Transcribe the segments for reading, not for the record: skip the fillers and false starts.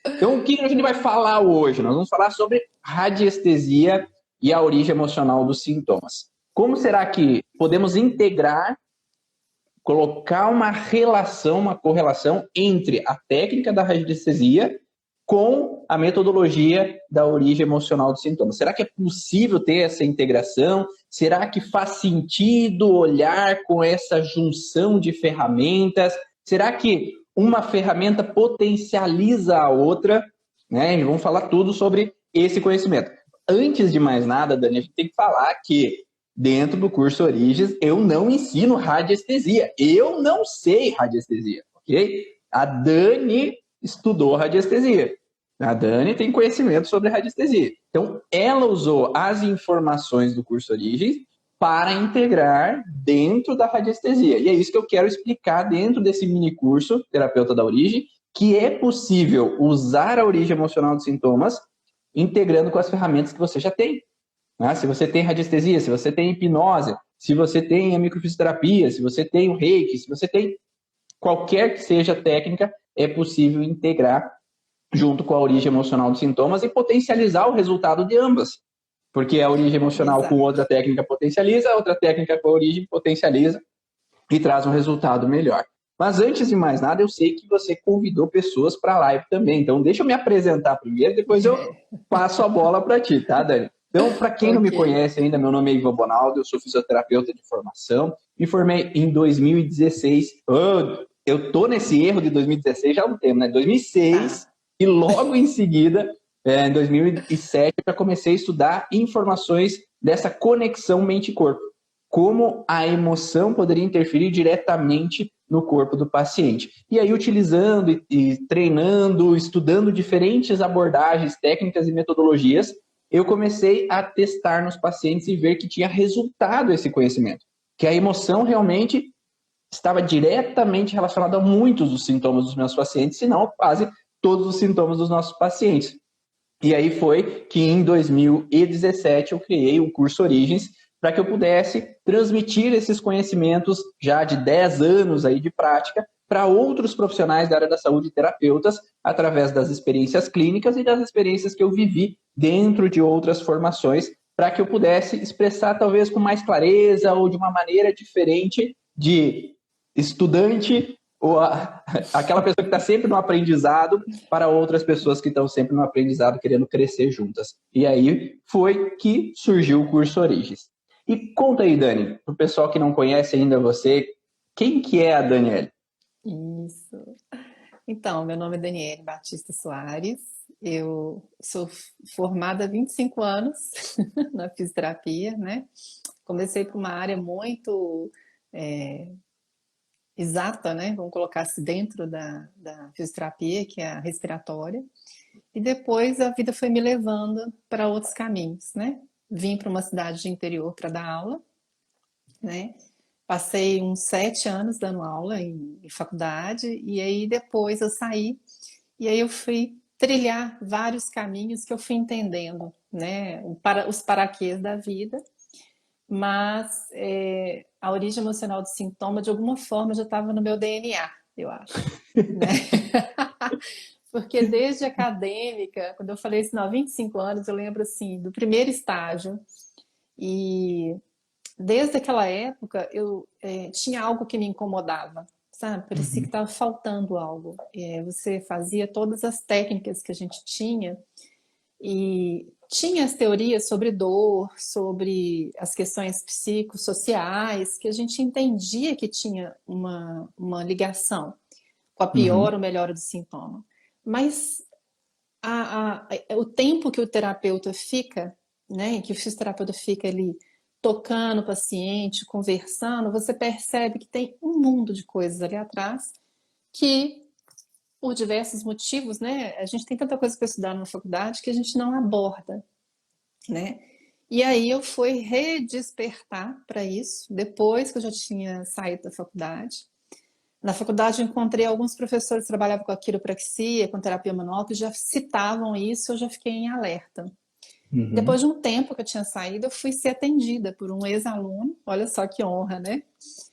Então, o que a gente vai falar hoje? Nós vamos falar sobre radiestesia e a origem emocional dos sintomas. Como será que podemos integrar, colocar uma relação, uma correlação entre a técnica da radiestesia com a metodologia da origem emocional dos sintomas? Será que é possível ter essa integração? Será que faz sentido olhar com essa junção de ferramentas? Será que uma ferramenta potencializa a outra? Né? E vamos falar tudo sobre esse conhecimento. Antes de mais nada, Dani, a gente tem que falar que dentro do curso Origens eu não ensino radiestesia. Eu não sei radiestesia, ok? A Dani estudou radiestesia. A Dani tem conhecimento sobre radiestesia. Então, ela usou as informações do curso Origens para integrar dentro da radiestesia. E é isso que eu quero explicar dentro desse mini curso Terapeuta da Origem, que é possível usar a origem emocional dos sintomas integrando com as ferramentas que você já tem. Né? Se você tem radiestesia, se você tem hipnose, se você tem a microfisioterapia, se você tem o reiki, se você tem qualquer que seja a técnica, é possível integrar junto com a origem emocional dos sintomas e potencializar o resultado de ambas. Porque a origem emocional com Exato. outra técnica potencializa, a outra técnica com a origem potencializa e traz um resultado melhor. Mas antes de mais nada, eu sei que você convidou pessoas para a live também. Então, deixa eu me apresentar primeiro, depois eu passo a bola para ti, tá, Dani? Então, para quem não me Ok. conhece ainda, meu nome é Ivan Bonaldo, eu sou fisioterapeuta de formação, me formei em 2016. Eu tô nesse erro de 2016 já há um tempo, né? 2006, Tá. e logo em seguida, em 2007, eu já comecei a estudar informações dessa conexão mente-corpo. Como a emoção poderia interferir diretamente no corpo do paciente. E aí, utilizando e treinando, estudando diferentes abordagens, técnicas e metodologias, eu comecei a testar nos pacientes e ver que tinha resultado esse conhecimento. Que a emoção realmente estava diretamente relacionada a muitos dos sintomas dos meus pacientes, se não quase todos os sintomas dos nossos pacientes. E aí foi que em 2017 eu criei o curso Origens para que eu pudesse transmitir esses conhecimentos já de 10 anos aí de prática para outros profissionais da área da saúde e terapeutas através das experiências clínicas e das experiências que eu vivi dentro de outras formações para que eu pudesse expressar talvez com mais clareza ou de uma maneira diferente de estudante ou aquela pessoa que está sempre no aprendizado para outras pessoas que estão sempre no aprendizado querendo crescer juntas. E aí foi que surgiu o curso Origens. E conta aí, Dani, para o pessoal que não conhece ainda você, quem que é a Daniele? Isso. Então, meu nome é Daniele Batista Soares. Eu sou formada há 25 anos na fisioterapia, né? Comecei por uma área muito exata, né? Vamos colocar assim, dentro da fisioterapia, que é a respiratória. E depois a vida foi me levando para outros caminhos, né? Vim para uma cidade de interior para dar aula, né? Passei uns 7 anos dando aula em faculdade, e aí depois eu saí, e aí eu fui trilhar vários caminhos que eu fui entendendo, né? Os paraquês da vida, mas a origem emocional do sintoma, de alguma forma, já estava no meu DNA, eu acho, né? Porque desde acadêmica, quando eu falei assim, não, 25 anos, eu lembro assim, do primeiro estágio, e desde aquela época eu tinha algo que me incomodava, sabe? Parecia que Uhum, estava faltando algo. Você fazia todas as técnicas que a gente tinha e tinha as teorias sobre dor, sobre as questões psicossociais, que a gente entendia que tinha uma ligação com a pior uhum, ou melhora do sintoma. Mas o tempo que o terapeuta fica, né, que o fisioterapeuta fica ali tocando o paciente, conversando, você percebe que tem um mundo de coisas ali atrás que, por diversos motivos, né, a gente tem tanta coisa para estudar na faculdade que a gente não aborda, né? E aí eu fui redespertar para isso, depois que eu já tinha saído da faculdade. Na faculdade eu encontrei alguns professores que trabalhavam com a quiropraxia, com terapia manual, que já citavam isso, eu já fiquei em alerta. Uhum. Depois de um tempo que eu tinha saído, eu fui ser atendida por um ex-aluno. Olha só que honra, né?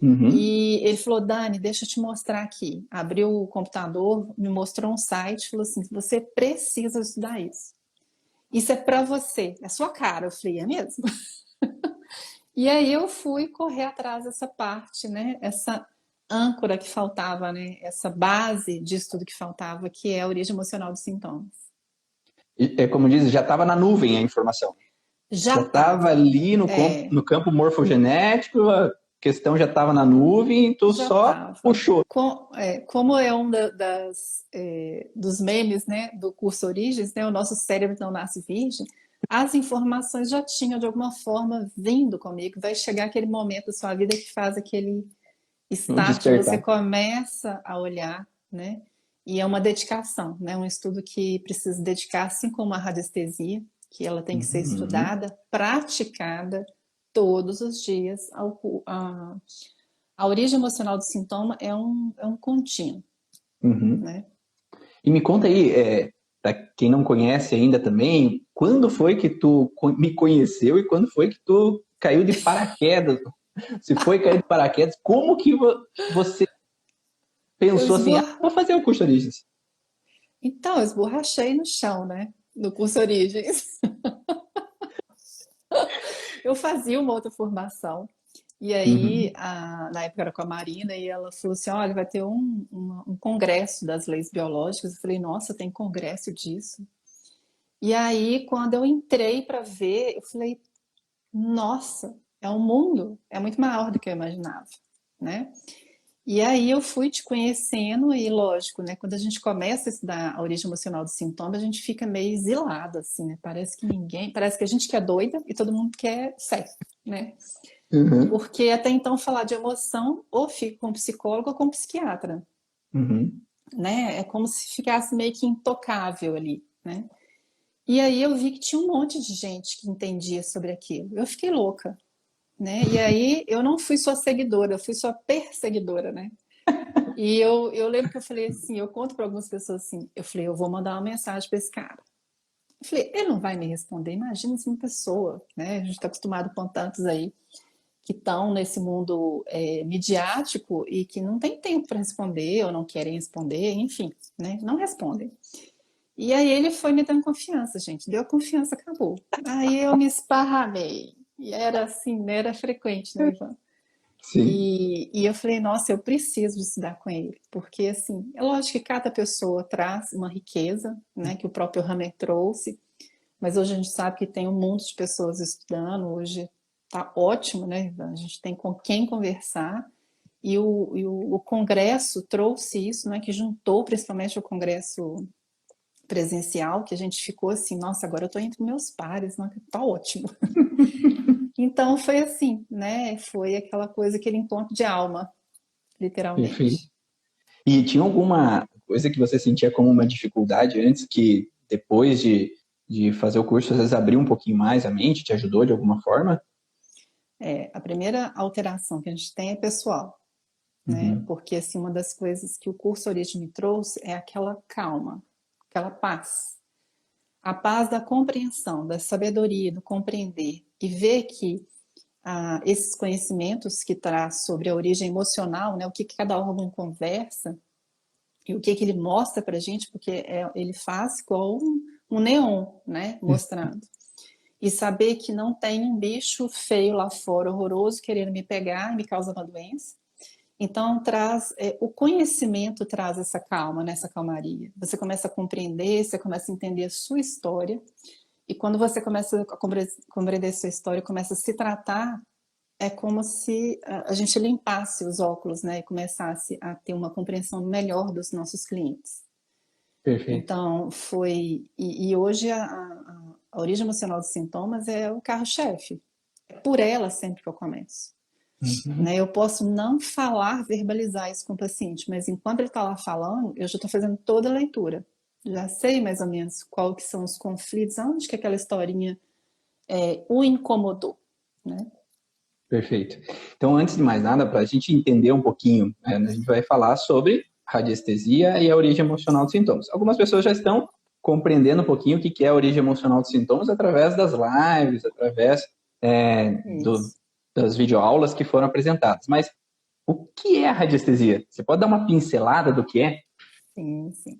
Uhum. E ele falou: Dani, deixa eu te mostrar aqui. Abriu o computador, me mostrou um site, falou assim: você precisa estudar isso. Isso é para você, é sua cara. Eu falei: é mesmo? E aí eu fui correr atrás dessa parte, né? Essa âncora que faltava, né? Essa base de estudo que faltava, que é a origem emocional dos sintomas. É como diz, já estava na nuvem a informação. Já Já estava estava, ali no campo morfogenético, a questão já estava na nuvem, tu já só estava. puxou. Como é um dos memes, né, do curso Origens, né, o nosso cérebro não nasce virgem, as informações já tinham de alguma forma vindo comigo. Vai chegar aquele momento da sua vida que faz aquele Vamos start, você despertar. começa a olhar, né? E é uma dedicação, né? Um estudo que precisa dedicar, assim como a radiestesia, que ela tem que ser Uhum. estudada, praticada todos os dias. A origem emocional do sintoma é um contínuo, Uhum. né? E me conta aí, para quem não conhece ainda também, quando foi que tu me conheceu e quando foi que tu caiu de paraquedas? Se foi cair de paraquedas, como que você Eu pensou assim, esbor... vou fazer o curso de Origens? Então, eu esborrachei no chão, né? No curso Origens. Eu fazia uma outra formação. E aí, Uhum. na época era com a Marina, e ela falou assim: olha, vai ter um congresso das leis biológicas. Eu falei: nossa, tem congresso disso? E aí, quando eu entrei para ver, eu falei: nossa, é um mundo, é muito maior do que eu imaginava, né? E aí eu fui te conhecendo e lógico, né? Quando a gente começa a estudar a origem emocional do sintoma, a gente fica meio exilado, assim, né? Parece que a gente quer doida e todo mundo quer certo, né? Uhum. Porque até então falar de emoção ou fica com psicólogo ou com psiquiatra, Uhum. né? É como se ficasse meio que intocável ali, né? E aí eu vi que tinha um monte de gente que entendia sobre aquilo. Eu fiquei louca, né? E aí eu não fui sua seguidora, eu fui sua perseguidora, né? E eu lembro que eu falei assim, eu conto para algumas pessoas assim, eu falei, eu vou mandar uma mensagem para esse cara. Eu falei, ele não vai me responder, imagina se uma pessoa, né? A gente está acostumado com tantos aí que estão nesse mundo midiático e que não tem tempo para responder ou não querem responder, enfim, né? Não respondem. E aí ele foi me dando confiança, gente. Deu confiança, acabou. Aí eu me esparramei. E era assim, né? Era frequente, né, Ivan? Sim. E eu falei, nossa, eu preciso estudar com ele, porque assim, é lógico que cada pessoa traz uma riqueza, né, que o próprio Hammer trouxe, mas hoje a gente sabe que tem um mundo de pessoas estudando, hoje tá ótimo, né? A gente tem com quem conversar, e o Congresso trouxe isso, né, que juntou principalmente o Congresso presencial, que a gente ficou assim, nossa, agora eu tô entre meus pares, né? Tá ótimo. Então foi assim, né? Foi aquela coisa, aquele encontro de alma, Perfeito. literalmente. E tinha alguma coisa que você sentia como uma dificuldade antes que depois de fazer o curso, às vezes abriu um pouquinho mais a mente, te ajudou de alguma forma? A primeira alteração que a gente tem é pessoal, né? Uhum. Porque assim, uma das coisas que o curso Origem me trouxe é aquela calma, aquela paz. A paz da compreensão, da sabedoria, do compreender e ver que esses conhecimentos que traz sobre a origem emocional, né, o que cada órgão conversa e o que ele mostra para a gente, porque ele faz igual um neon, né, mostrando. E saber que não tem um bicho feio lá fora, horroroso, querendo me pegar e me causar uma doença. Então, o conhecimento traz essa calma, né, essa calmaria. Você começa a compreender, você começa a entender a sua história. E quando você começa a compreender a sua história, começa a se tratar, é como se a gente limpasse os óculos, né, e começasse a ter uma compreensão melhor dos nossos clientes. Perfeito. Então, e hoje a origem emocional dos sintomas é o carro-chefe. É por ela sempre que eu começo. Uhum. Né? Eu posso não falar, verbalizar isso com o paciente, mas enquanto ele está lá falando, eu já estou fazendo toda a leitura. Já sei mais ou menos qual que são os conflitos, aonde que aquela historinha o incomodou, né? Perfeito. Então, antes de mais nada, para a gente entender um pouquinho, a gente vai falar sobre radiestesia e a origem emocional dos sintomas. Algumas pessoas já estão compreendendo um pouquinho o que é a origem emocional dos sintomas através das lives, através Isso. das videoaulas que foram apresentadas. Mas o que é a radiestesia? Você pode dar uma pincelada do que é? Sim, sim.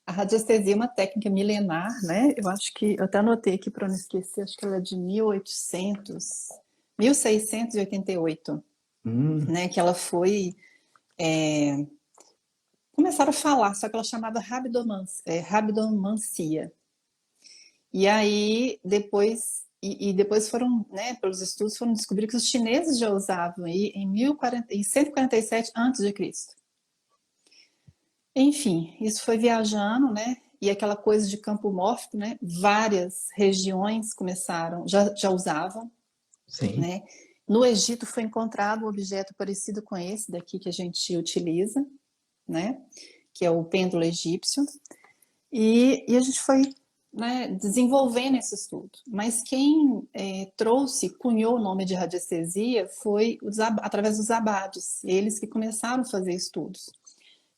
A radiestesia é uma técnica milenar, né? Eu acho que, eu até anotei aqui para não esquecer, acho que ela é de 1688, né? Que ela foi... começaram a falar, só que ela chamava rabdomancia. E aí, depois foram, né, pelos estudos, foram descobrir que os chineses já usavam aí em 147 a.C. Enfim, isso foi viajando, né? E aquela coisa de campo mórfico, né? Várias regiões começaram, já usavam, Sim. né? No Egito foi encontrado um objeto parecido com esse daqui que a gente utiliza, né? Que é o pêndulo egípcio. E a gente foi, né, desenvolvendo esse estudo. Mas quem cunhou o nome de radiestesia foi através dos abades, eles que começaram a fazer estudos.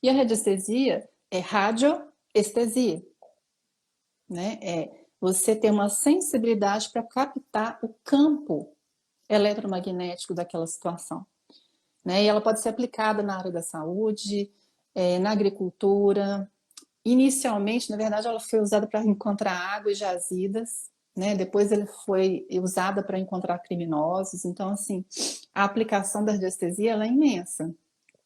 E a radiestesia é radioestesia, né? Você tem uma sensibilidade para captar o campo eletromagnético daquela situação, né? E ela pode ser aplicada na área da saúde, na agricultura. Inicialmente, na verdade, ela foi usada para encontrar águas jazidas, né? Depois ele foi usada para encontrar criminosos. Então, assim, a aplicação da radiestesia ela é imensa,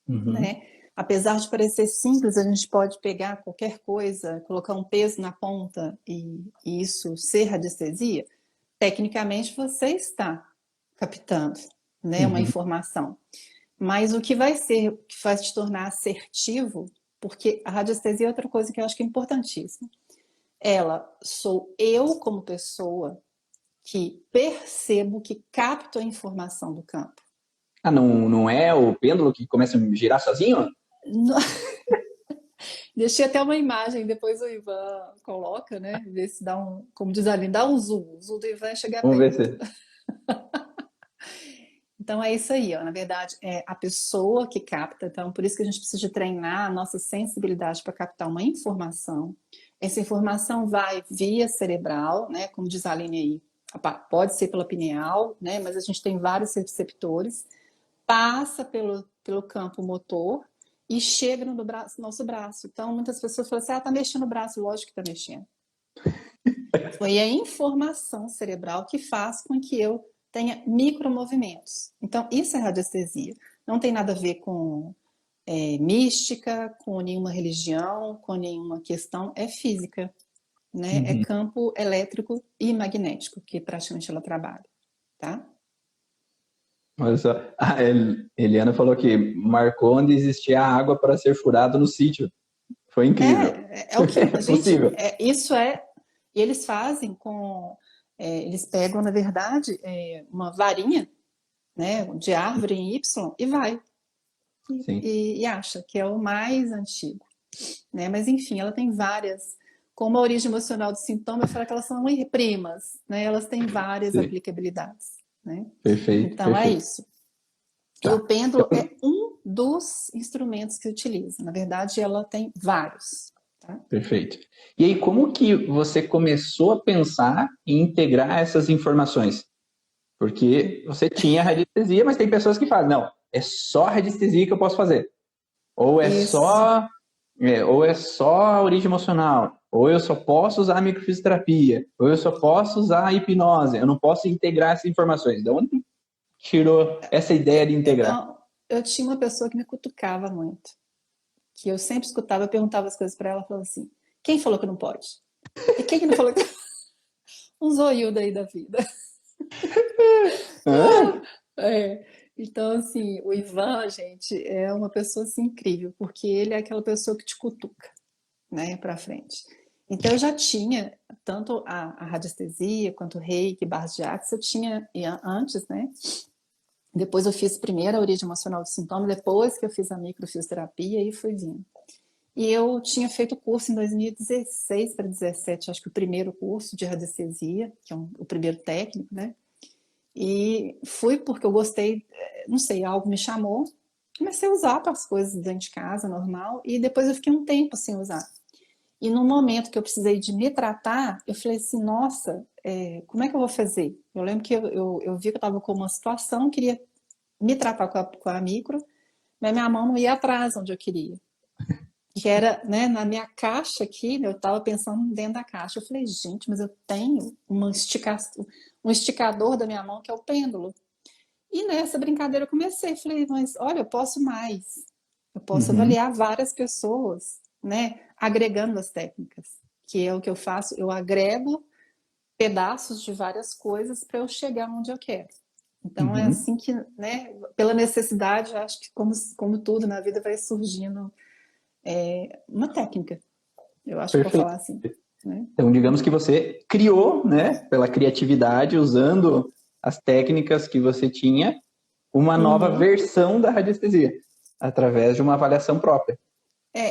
né? Apesar de parecer simples, a gente pode pegar qualquer coisa, colocar um peso na ponta e isso ser radiestesia. Tecnicamente, você está captando, né, uma informação. Mas o que vai te tornar assertivo, porque a radiestesia é outra coisa que eu acho que é importantíssima. Ela sou eu como pessoa que percebo, que capto a informação do campo. Ah, não é o pêndulo que começa a girar sozinho? Deixei até uma imagem, depois o Ivan coloca, né? Ver se dá como diz ali, dá um zoom. O zoom do Ivan é chegar Vamos ver perto. se... Então é isso aí, ó. Na verdade, é a pessoa que capta. Então, por isso que a gente precisa treinar a nossa sensibilidade para captar uma informação. Essa informação vai via cerebral, né? Como diz a Aline aí, pode ser pela pineal, né? Mas a gente tem vários receptores. Passa pelo campo motor e chega no nosso braço. Então, muitas pessoas falam assim, tá mexendo o braço. Lógico que tá mexendo. Foi a informação cerebral que faz com que eu tenha micromovimentos. Então, isso é radiestesia. Não tem nada a ver com mística, com nenhuma religião, com nenhuma questão. É física, né? É campo elétrico e magnético que praticamente ela trabalha, tá? Olha só, a Eliana falou que marcou onde existia água para ser furado no sítio. Foi incrível. É o que a gente. Possível. Isso é. E eles fazem com. Eles pegam, na verdade, uma varinha, né, de árvore em Y e vai. E acha que é o mais antigo. Né? Mas, enfim, ela tem várias. Como a origem emocional do sintoma, eu falo que elas são primas, né? Elas têm várias aplicabilidades. Né? Perfeito. Então, perfeito. é isso. E o pêndulo é um dos instrumentos que utiliza. Na verdade, ela tem vários. Tá? Perfeito. E aí, como que você começou a pensar em integrar essas informações? Porque você tinha radiestesia, mas tem pessoas que falam, não, é só radiestesia que eu posso fazer. Ou é só a origem emocional, ou eu só posso usar a microfisioterapia, ou eu só posso usar a hipnose, eu não posso integrar essas informações. De onde tirou essa ideia de integrar? Eu tinha uma pessoa que me cutucava muito, que eu sempre escutava, eu perguntava as coisas para ela, falava assim, quem falou que não pode? E quem que não falou que... Um zoiudo aí da vida. Então, assim, o Ivan, gente, é uma pessoa assim, incrível, porque ele é aquela pessoa que te cutuca, né, para frente. Então, eu já tinha tanto a radiestesia, quanto o reiki, barras de axis, eu tinha antes, né? Depois eu fiz primeiro a origem emocional do sintoma, depois que eu fiz a microfisioterapia, e fui vindo. E eu tinha feito o curso em 2016 para 2017, acho que o primeiro curso de radiestesia, que é o primeiro técnico, né? E fui porque eu gostei, não sei, algo me chamou, comecei a usar para as coisas dentro de casa, normal, e depois eu fiquei um tempo sem usar. E no momento que eu precisei de me tratar, eu falei assim, nossa, como é que eu vou fazer? Eu lembro que eu vi que eu estava com uma situação, queria me tratar com a micro, mas minha mão não ia atrás onde eu queria. Que era, né, na minha caixa aqui, eu estava pensando dentro da caixa. Eu falei, gente, mas eu tenho um esticador da minha mão que é o pêndulo. E nessa brincadeira eu comecei, falei, mas olha, eu posso mais. Eu posso avaliar várias pessoas, né, agregando as técnicas, que é o que eu faço, eu agrego pedaços de várias coisas para eu chegar onde eu quero. Então é assim que, né, pela necessidade, acho que como tudo na vida vai surgindo uma técnica. Eu acho que vou falar assim. Né? Então, digamos que você criou, né, pela criatividade, usando as técnicas que você tinha, uma nova versão da radiestesia, através de uma avaliação própria.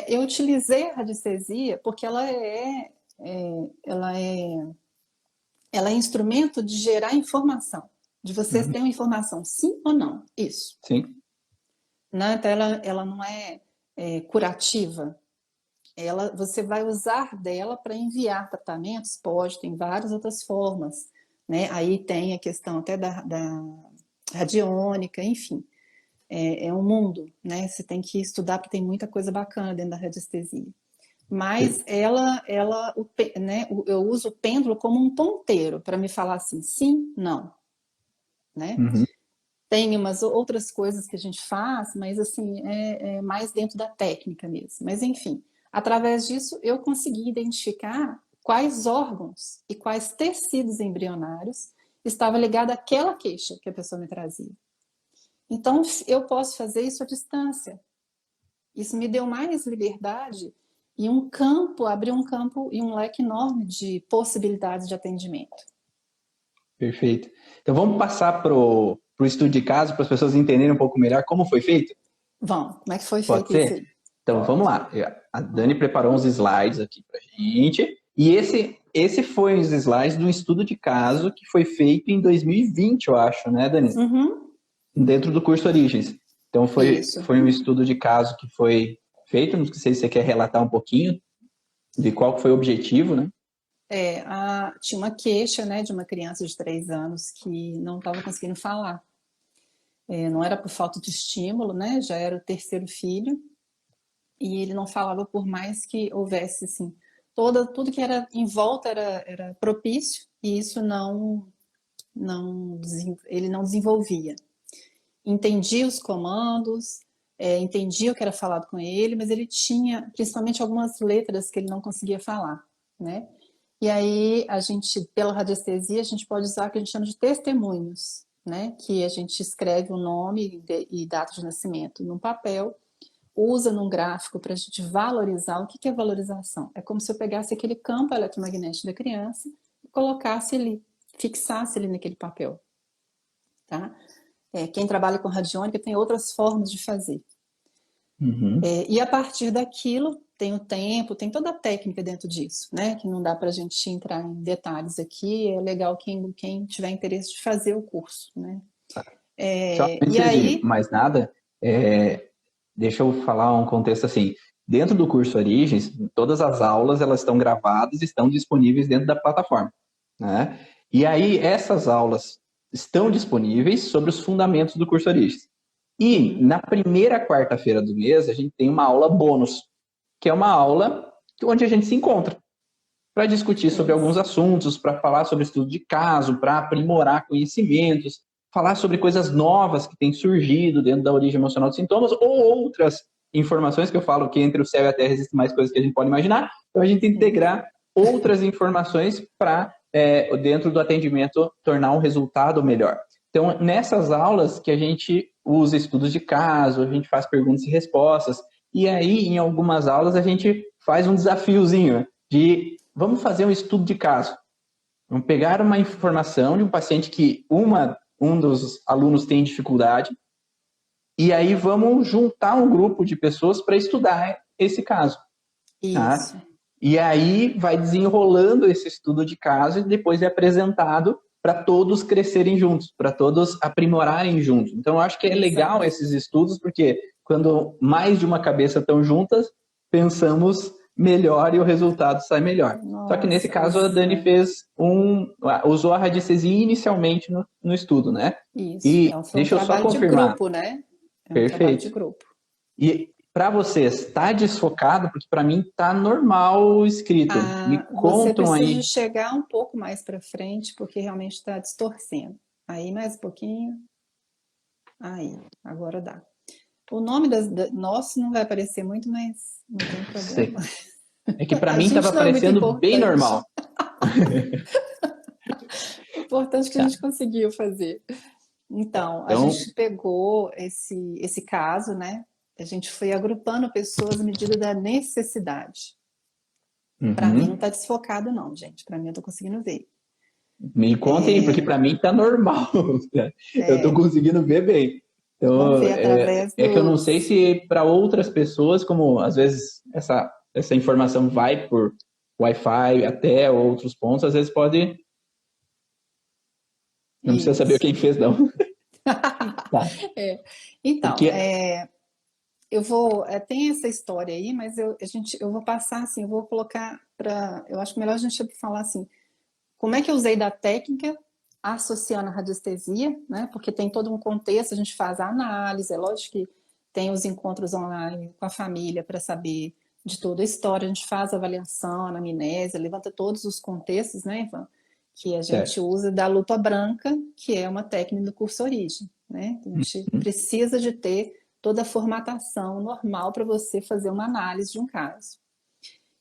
Eu utilizei a radiestesia porque ela é instrumento de gerar informação, de vocês terem uma informação, sim ou não, isso. Sim. Não, então ela não é curativa. Você vai usar dela para enviar tratamentos? Pode, tem várias outras formas. Né? Aí tem a questão até da radiônica, enfim. É um mundo, né? Você tem que estudar porque tem muita coisa bacana dentro da radiestesia. Mas né, eu uso o pêndulo como um ponteiro para me falar assim, sim, não. Né? Tem umas outras coisas que a gente faz, mas assim, é mais dentro da técnica mesmo. Mas enfim, através disso eu consegui identificar quais órgãos e quais tecidos embrionários estavam ligados àquela queixa que a pessoa me trazia. Então, eu posso fazer isso à distância. Isso me deu mais liberdade e abriu um campo e um leque enorme de possibilidades de atendimento. Perfeito. Então, vamos passar para o estudo de caso, para as pessoas entenderem um pouco melhor como foi feito? Vamos. Como é que foi Pode feito ser? isso aí? Então, vamos lá. A Dani preparou uns slides aqui para a gente. E esse foi os slides de um estudo de caso que foi feito em 2020, eu acho, né, Dani? Dentro do curso Origens. Então, foi um estudo de caso que foi feito. Não sei se você quer relatar um pouquinho de qual foi o objetivo, né? Tinha uma queixa, né, de uma criança de 3 anos que não estava conseguindo falar. Não era por falta de estímulo, né? Já era o 3º filho. E ele não falava por mais que houvesse, assim, tudo que era em volta era propício e isso ele não desenvolvia. Entendia os comandos, entendia o que era falado com ele, mas ele tinha principalmente algumas letras que ele não conseguia falar, né? E aí pela radiestesia, a gente pode usar o que a gente chama de testemunhos, né? Que a gente escreve o nome e data de nascimento num papel, usa num gráfico para a gente valorizar. O que é valorização? É como se eu pegasse aquele campo eletromagnético da criança e colocasse ele, fixasse ele naquele papel, tá? Quem trabalha com radiônica tem outras formas de fazer. E a partir daquilo, tem o tempo, tem toda a técnica dentro disso, né? Que não dá para a gente entrar em detalhes aqui, é legal quem tiver interesse de fazer o curso, né? Só antes de mais nada, deixa eu falar um contexto assim. Dentro do curso Origens, todas as aulas elas estão gravadas e estão disponíveis dentro da plataforma, né? E aí essas aulas estão disponíveis sobre os fundamentos do curso Origens. E na primeira quarta-feira do mês a gente tem uma aula bônus, que é uma aula onde a gente se encontra para discutir sobre alguns assuntos, para falar sobre estudo de caso, para aprimorar conhecimentos, falar sobre coisas novas que têm surgido dentro da origem emocional dos sintomas ou outras informações que eu falo que entre o céu e a terra existem mais coisas que a gente pode imaginar. Então a gente integrar outras informações para dentro do atendimento tornar um resultado melhor. Então nessas aulas que a gente usa estudos de caso, a gente faz perguntas e respostas e aí em algumas aulas a gente faz um desafiozinho de vamos fazer um estudo de caso. Vamos pegar uma informação de um paciente que um dos alunos tem dificuldade e aí vamos juntar um grupo de pessoas para estudar esse caso. Isso. Tá? E aí vai desenrolando esse estudo de caso e depois é apresentado para todos crescerem juntos, para todos aprimorarem juntos. Então, eu acho que é legal esses estudos, porque quando mais de uma cabeça estão juntas, pensamos melhor e o resultado sai melhor. Só que nesse Nossa, caso a Dani usou a radiestesia inicialmente no estudo, né? isso. E Então, foi um deixa eu só trabalho de confirmar. grupo, né? É um trabalho de Perfeito. grupo. E para vocês, está desfocado? Porque para mim está normal escrito. Me Você contam precisa de aí. chegar um pouco mais para frente, porque realmente está distorcendo. Aí, mais um pouquinho. Aí, agora dá. O nome nosso não vai aparecer muito, mas não tem problema. Sei. É que para A mim estava gente não é muito aparecendo bem importante. normal. O importante é que a Tá. gente conseguiu fazer. Então, a Então, gente pegou esse caso, né? A gente foi agrupando pessoas à medida da necessidade. Para mim não está desfocado, não, gente. Para mim eu estou conseguindo ver. me contem aí, porque para mim está normal. Eu estou É, conseguindo ver bem. vamos Então, ver através é que eu não sei dos. se para outras pessoas, como às vezes essa informação vai por Wi-Fi até outros pontos, às vezes pode. Não precisa saber Isso. quem fez, não. Tá. É. Então, Porque. eu vou. Tem essa história aí, mas eu vou passar assim, eu vou colocar para. Eu acho melhor a gente falar assim, como é que eu usei da técnica associando a radiestesia, né? Porque tem todo um contexto, a gente faz a análise, é lógico que tem os encontros online com a família para saber de toda a história, a gente faz a avaliação, a anamnese, levanta todos os contextos, né, Ivan? Que a gente Certo. usa da lupa branca, que é uma técnica do curso Origem, né? A gente precisa de ter toda a formatação normal para você fazer uma análise de um caso.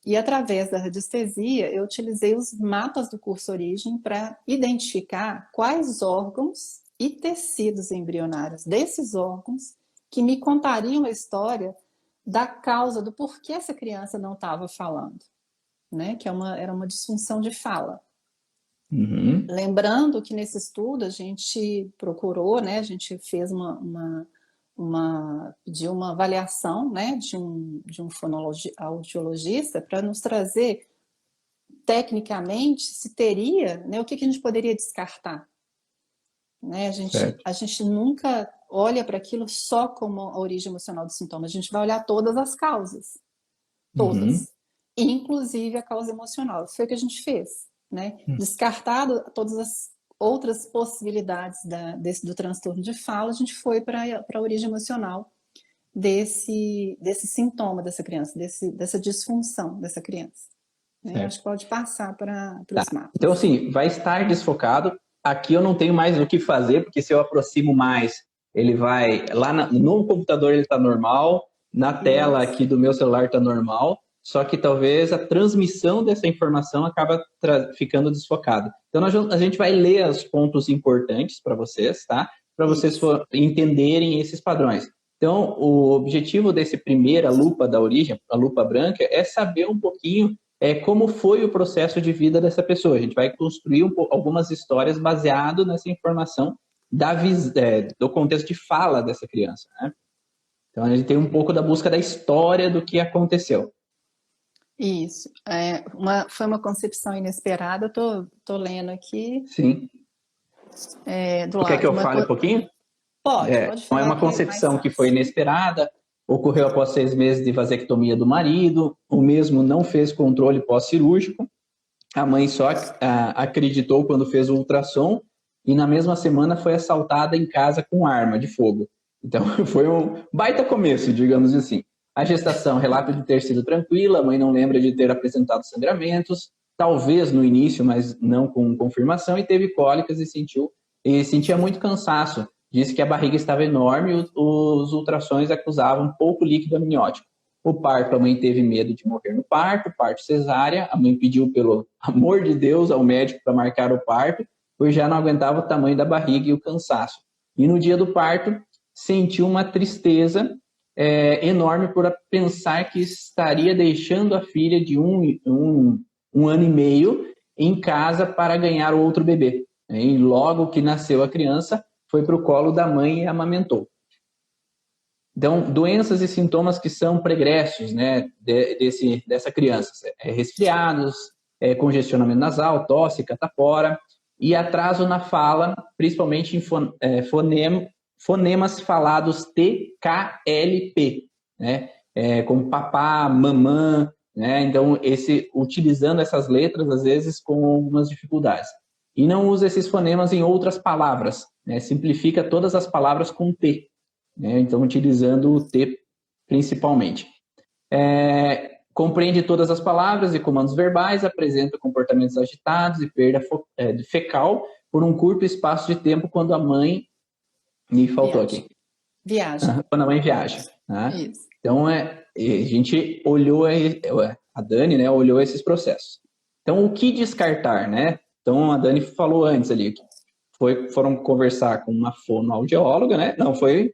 E através da radiestesia, eu utilizei os mapas do curso Origem para identificar quais órgãos e tecidos embrionários desses órgãos que me contariam a história da causa do porquê essa criança não estava falando, né? Que era uma disfunção de fala. Uhum. Lembrando que nesse estudo a gente procurou, né? A gente fez pediu uma avaliação, né, de um audiologista para nos trazer tecnicamente se teria, né, o que a gente poderia descartar, né? A gente nunca olha para aquilo só como a origem emocional do sintoma, a gente vai olhar todas as causas, Uhum. todas, inclusive a causa emocional. Foi o que a gente fez, né? Descartado todas as outras possibilidades do transtorno de fala, a gente foi para a origem emocional desse sintoma dessa criança, dessa disfunção dessa criança. Né? Acho que pode passar para os Então, mapas. assim, vai estar desfocado. Aqui eu não tenho mais o que fazer, porque se eu aproximo mais, ele vai. No computador ele está normal, na tela Isso. aqui do meu celular está normal, só que talvez a transmissão dessa informação acaba ficando desfocada. Então, a gente vai ler os pontos importantes para vocês, tá? Para vocês entenderem esses padrões. Então, o objetivo desse primeira lupa da origem, a lupa branca, é saber um pouquinho como foi o processo de vida dessa pessoa. A gente vai construir algumas histórias baseado nessa informação do contexto de fala dessa criança, né? Então, a gente tem um pouco da busca da história do que aconteceu. Isso. Foi uma concepção inesperada. Tô lendo aqui. Sim. Do Quer lado. que eu fale um pouquinho? Pode Então, é falar uma que é mais concepção que foi fácil. inesperada, ocorreu após 6 meses de vasectomia do marido, o mesmo não fez controle pós-cirúrgico, a mãe só acreditou quando fez o ultrassom e na mesma semana foi assaltada em casa com arma de fogo. Então foi um baita começo, digamos assim. A gestação, relato de ter sido tranquila, a mãe não lembra de ter apresentado sangramentos, talvez no início, mas não com confirmação, e teve cólicas e sentia muito cansaço. Disse que a barriga estava enorme e os ultrassons acusavam pouco líquido amniótico. O parto, a mãe teve medo de morrer no parto cesárea, a mãe pediu pelo amor de Deus ao médico para marcar o parto, pois já não aguentava o tamanho da barriga e o cansaço. E no dia do parto, sentiu uma tristeza enorme por pensar que estaria deixando a filha de um ano e meio em casa para ganhar outro bebê. E logo que nasceu a criança, foi para o colo da mãe e amamentou. Então, doenças e sintomas que são pregressos, né, dessa criança. Resfriados, congestionamento nasal, tosse, catapora e atraso na fala, principalmente em fonemas falados TKLP, né, como papá, mamã, né? Então, utilizando essas letras, às vezes, com algumas dificuldades. E não usa esses fonemas em outras palavras, né? Simplifica todas as palavras com T, né? Então, utilizando o T principalmente. Compreende todas as palavras e comandos verbais, apresenta comportamentos agitados e perda fecal por um curto espaço de tempo quando a mãe... Me faltou aqui. Viaja. Quando a mãe viaja. Né? Isso. Então, a gente olhou, a Dani, né, olhou esses processos. Então, o que descartar, né? Então, a Dani falou antes ali, foram conversar com uma fonoaudióloga, né? Não foi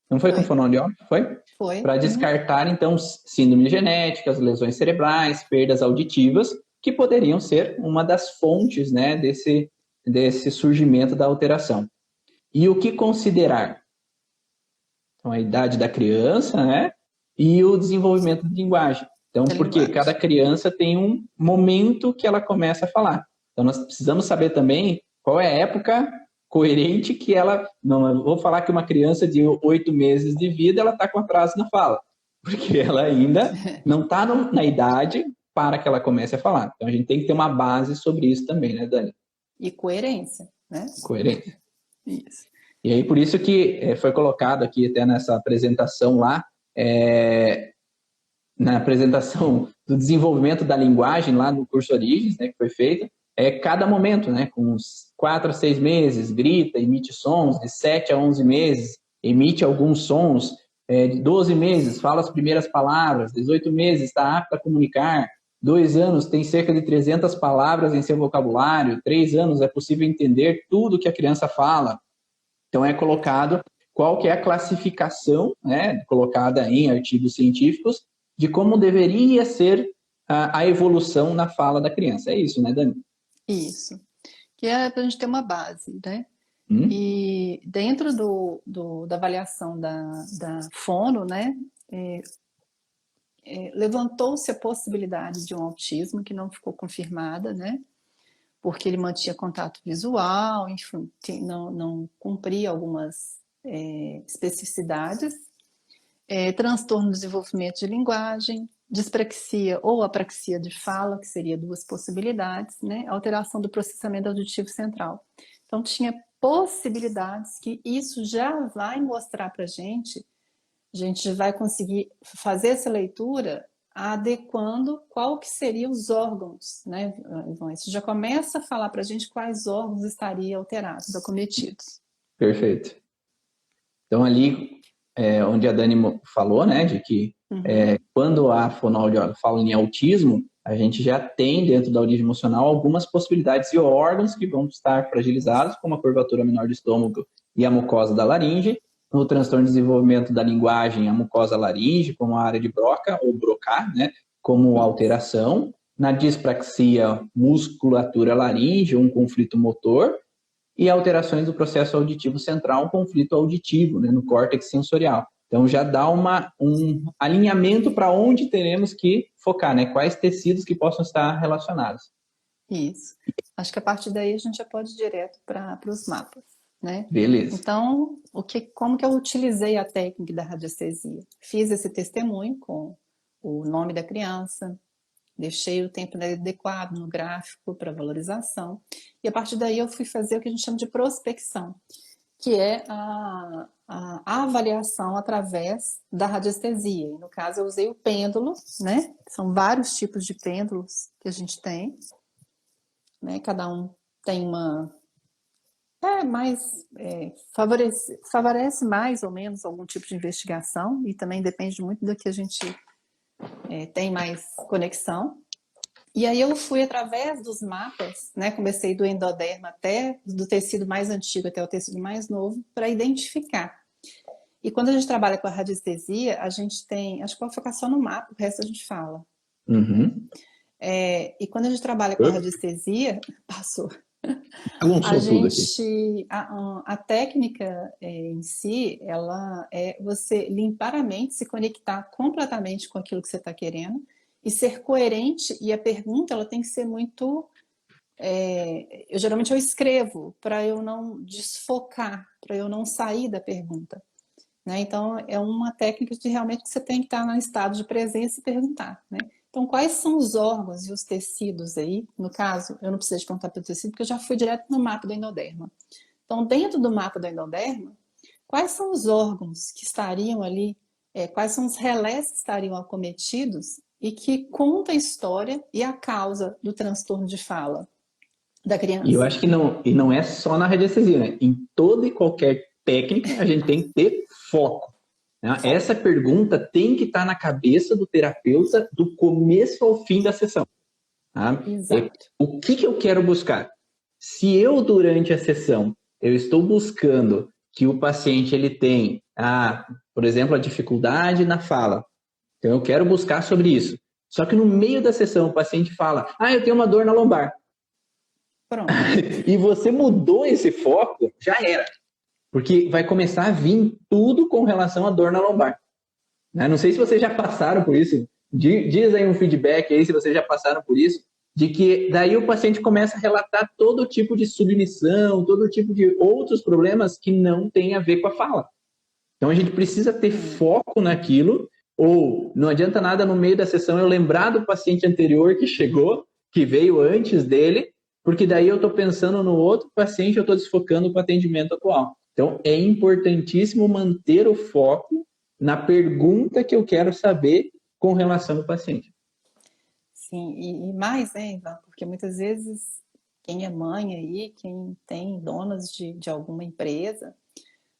com fonoaudióloga? Foi. Para descartar, então, síndromes genéticas, lesões cerebrais, perdas auditivas, que poderiam ser uma das fontes, né, desse surgimento da alteração. E o que considerar? Então, a idade da criança, né? E o desenvolvimento de linguagem. Então, porque cada criança tem um momento que ela começa a falar. Então, nós precisamos saber também qual é a época coerente que ela... Não, eu vou falar que uma criança de 8 meses de vida, ela está com atraso na fala. Porque ela ainda não está na idade para que ela comece a falar. Então, a gente tem que ter uma base sobre isso também, né, Dani? E coerência, né? Coerência. Isso. E aí, por isso que foi colocado aqui até nessa apresentação lá, na apresentação do desenvolvimento da linguagem lá no curso Origens, né, que foi feito, cada momento, né, com uns 4 a 6 meses, grita, emite sons, de 7 a 11 meses, emite alguns sons, de 12 meses, fala as primeiras palavras, 18 meses, está apto a comunicar, 2 anos tem cerca de 300 palavras em seu vocabulário, 3 anos é possível entender tudo que a criança fala. Então, é colocado qual que é a classificação, né, colocada em artigos científicos, de como deveria ser a evolução na fala da criança. É isso, né, Dani? Isso. Que é para a gente ter uma base, né? E dentro da avaliação da fono, né, levantou-se a possibilidade de um autismo que não ficou confirmada, né? Porque ele mantinha contato visual, enfim, não cumpria algumas especificidades, transtorno do desenvolvimento de linguagem, dispraxia ou apraxia de fala, que seria 2 possibilidades, né? Alteração do processamento auditivo central. Então, tinha possibilidades que isso já vai mostrar para a gente vai conseguir fazer essa leitura adequando qual que seriam os órgãos, né, Ivan? Isso já começa a falar para a gente quais órgãos estariam alterados, acometidos. Perfeito. Então, ali, onde a Dani falou, né, de que quando a fonoaudióloga fala em autismo, a gente já tem dentro da origem emocional algumas possibilidades de órgãos que vão estar fragilizados, como a curvatura menor do estômago e a mucosa da laringe. No transtorno de desenvolvimento da linguagem, a mucosa laringe, como a área de Broca ou Broca, né, como alteração. Na dispraxia, musculatura laringe, um conflito motor. E alterações do processo auditivo central, um conflito auditivo, né, no córtex sensorial. Então, já dá um alinhamento para onde teremos que focar, né? Quais tecidos que possam estar relacionados. Isso. Acho que a partir daí a gente já pode ir direto para os mapas, né? Beleza. Então, como que eu utilizei a técnica da radiestesia? Fiz esse testemunho com o nome da criança, deixei o tempo adequado no gráfico para valorização, e a partir daí eu fui fazer o que a gente chama de prospecção, que é a avaliação através da radiestesia. E no caso, eu usei o pêndulo, né? São vários tipos de pêndulos que a gente tem, né? Cada um tem favorece mais ou menos algum tipo de investigação, e também depende muito do que a gente tem mais conexão. E aí eu fui através dos mapas, né? Comecei do endoderma até do tecido mais antigo até o tecido mais novo, para identificar. E quando a gente trabalha com a radiestesia, a gente tem... Acho que pode focar só no mapa, o resto a gente fala. E quando a gente trabalha com a radiestesia... Passou. A técnica em si, ela é você limpar a mente, se conectar completamente com aquilo que você está querendo e ser coerente. E a pergunta, ela tem que ser muito... geralmente eu escrevo para eu não desfocar, para eu não sair da pergunta, né? Então, é uma técnica de realmente que você tem que estar no estado de presença e perguntar, né? Então, quais são os órgãos e os tecidos aí? No caso, eu não preciso te perguntar pelo tecido, porque eu já fui direto no mapa do endoderma. Então, dentro do mapa do endoderma, quais são os órgãos que estariam ali, quais são os relés que estariam acometidos e que conta a história e a causa do transtorno de fala da E eu criança? acho que não, e não é só na radiestesia, né? Em toda e qualquer técnica, a gente tem que ter foco. Né? Foco. Essa pergunta tem que estar na cabeça do terapeuta do começo ao fim da sessão. Tá? Exato. O que eu quero buscar? Se eu, durante a sessão, eu estou buscando que o paciente ele tem, por exemplo, a dificuldade na fala, então eu quero buscar sobre isso. Só que no meio da sessão o paciente fala, eu tenho uma dor na lombar. Pronto. E você mudou esse foco, já era. Porque vai começar a vir tudo com relação à dor na lombar. Né? Não sei se vocês já passaram por isso. Diz aí um feedback aí se vocês já passaram por isso, de que daí o paciente começa a relatar todo tipo de submissão, todo tipo de outros problemas que não tem a ver com a fala. Então a gente precisa ter foco naquilo, ou não adianta nada no meio da sessão eu lembrar do paciente anterior que chegou, que veio antes dele, porque daí eu estou pensando no outro paciente, eu estou desfocando para o atendimento atual. Então é importantíssimo manter o foco na pergunta que eu quero saber com relação ao paciente. Sim, e mais, né, Ivan? Porque muitas vezes quem é mãe aí, quem tem donas de alguma empresa,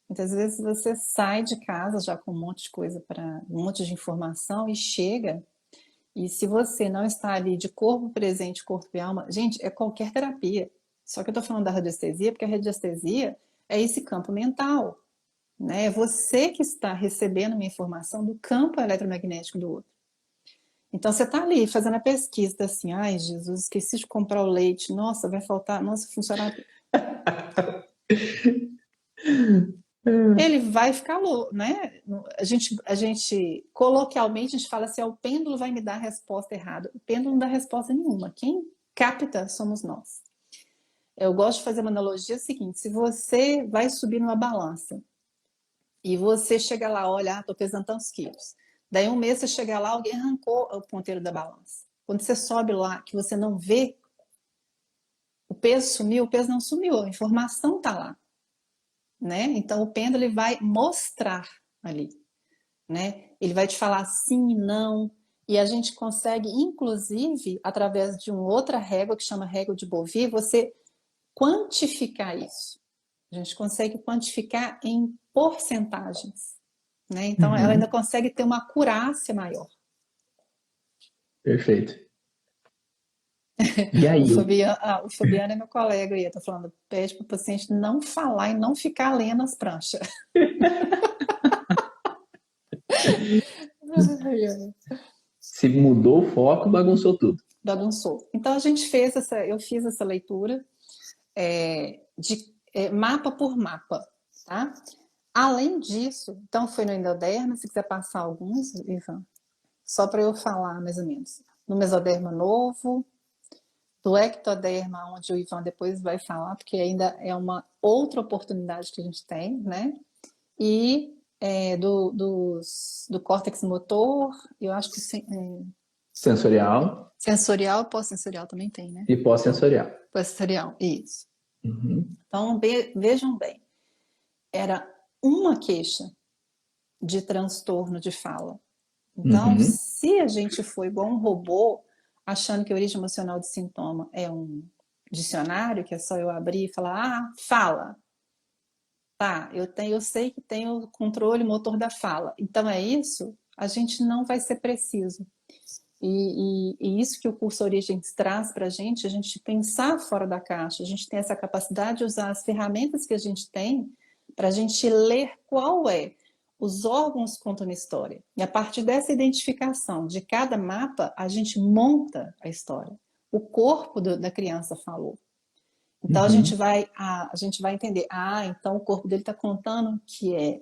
muitas vezes você sai de casa já com um monte de coisa um monte de informação e chega, e se você não está ali de corpo presente, corpo e alma, gente, é qualquer terapia. Só que eu estou falando da radiestesia, porque a radiestesia é esse campo mental, né? É você que está recebendo uma informação do campo eletromagnético do outro. Então você está ali fazendo a pesquisa, assim, ai Jesus, esqueci de comprar o leite, nossa, vai faltar, nossa, funcionário. Ele vai ficar louco, né? A gente, coloquialmente, a gente fala assim, o pêndulo vai me dar a resposta errada. O pêndulo não dá resposta nenhuma. Quem capta somos nós. Eu gosto de fazer uma analogia seguinte, se você vai subir numa balança e você chega lá, olha, estou pesando tantos quilos. Daí um mês você chega lá, alguém arrancou o ponteiro da balança. Quando você sobe lá, que você não vê, o peso sumiu, o peso não sumiu, a informação está lá. Né? Então o pêndulo ele vai mostrar ali, né? Ele vai te falar sim e não, e a gente consegue, inclusive, através de uma outra régua que chama régua de Bovie, você quantificar isso. A gente consegue quantificar em porcentagens, né? Então ela ainda consegue ter uma acurácia maior. Perfeito. E aí? O Fabiano é meu colega aí, eu tô falando, pede para o paciente não falar e não ficar lendo as pranchas. Se mudou o foco, bagunçou tudo. Bagunçou. Então eu fiz essa leitura de mapa por mapa, tá? Além disso, então foi no endoderma, se quiser passar alguns, Ivan, só para eu falar mais ou menos. No mesoderma novo, do ectoderma, onde o Ivan depois vai falar, porque ainda é uma outra oportunidade que a gente tem, né? E do córtex motor, eu acho que Sensorial. Sensorial, pós-sensorial também tem, né? E pós-sensorial. Pós-sensorial, isso. Uhum. Então, vejam bem, era uma queixa de transtorno de fala. Então, se a gente for igual um robô, achando que a origem emocional de sintoma é um dicionário, que é só eu abrir e falar, fala. Tá, eu sei que tem o controle motor da fala. Então é isso, a gente não vai ser preciso. E isso que o curso Origens traz para a gente pensar fora da caixa, a gente tem essa capacidade de usar as ferramentas que a gente tem para a gente ler qual é os órgãos contam uma história. E a partir dessa identificação de cada mapa, a gente monta a história. O corpo da criança falou. Então a gente vai entender, então o corpo dele está contando que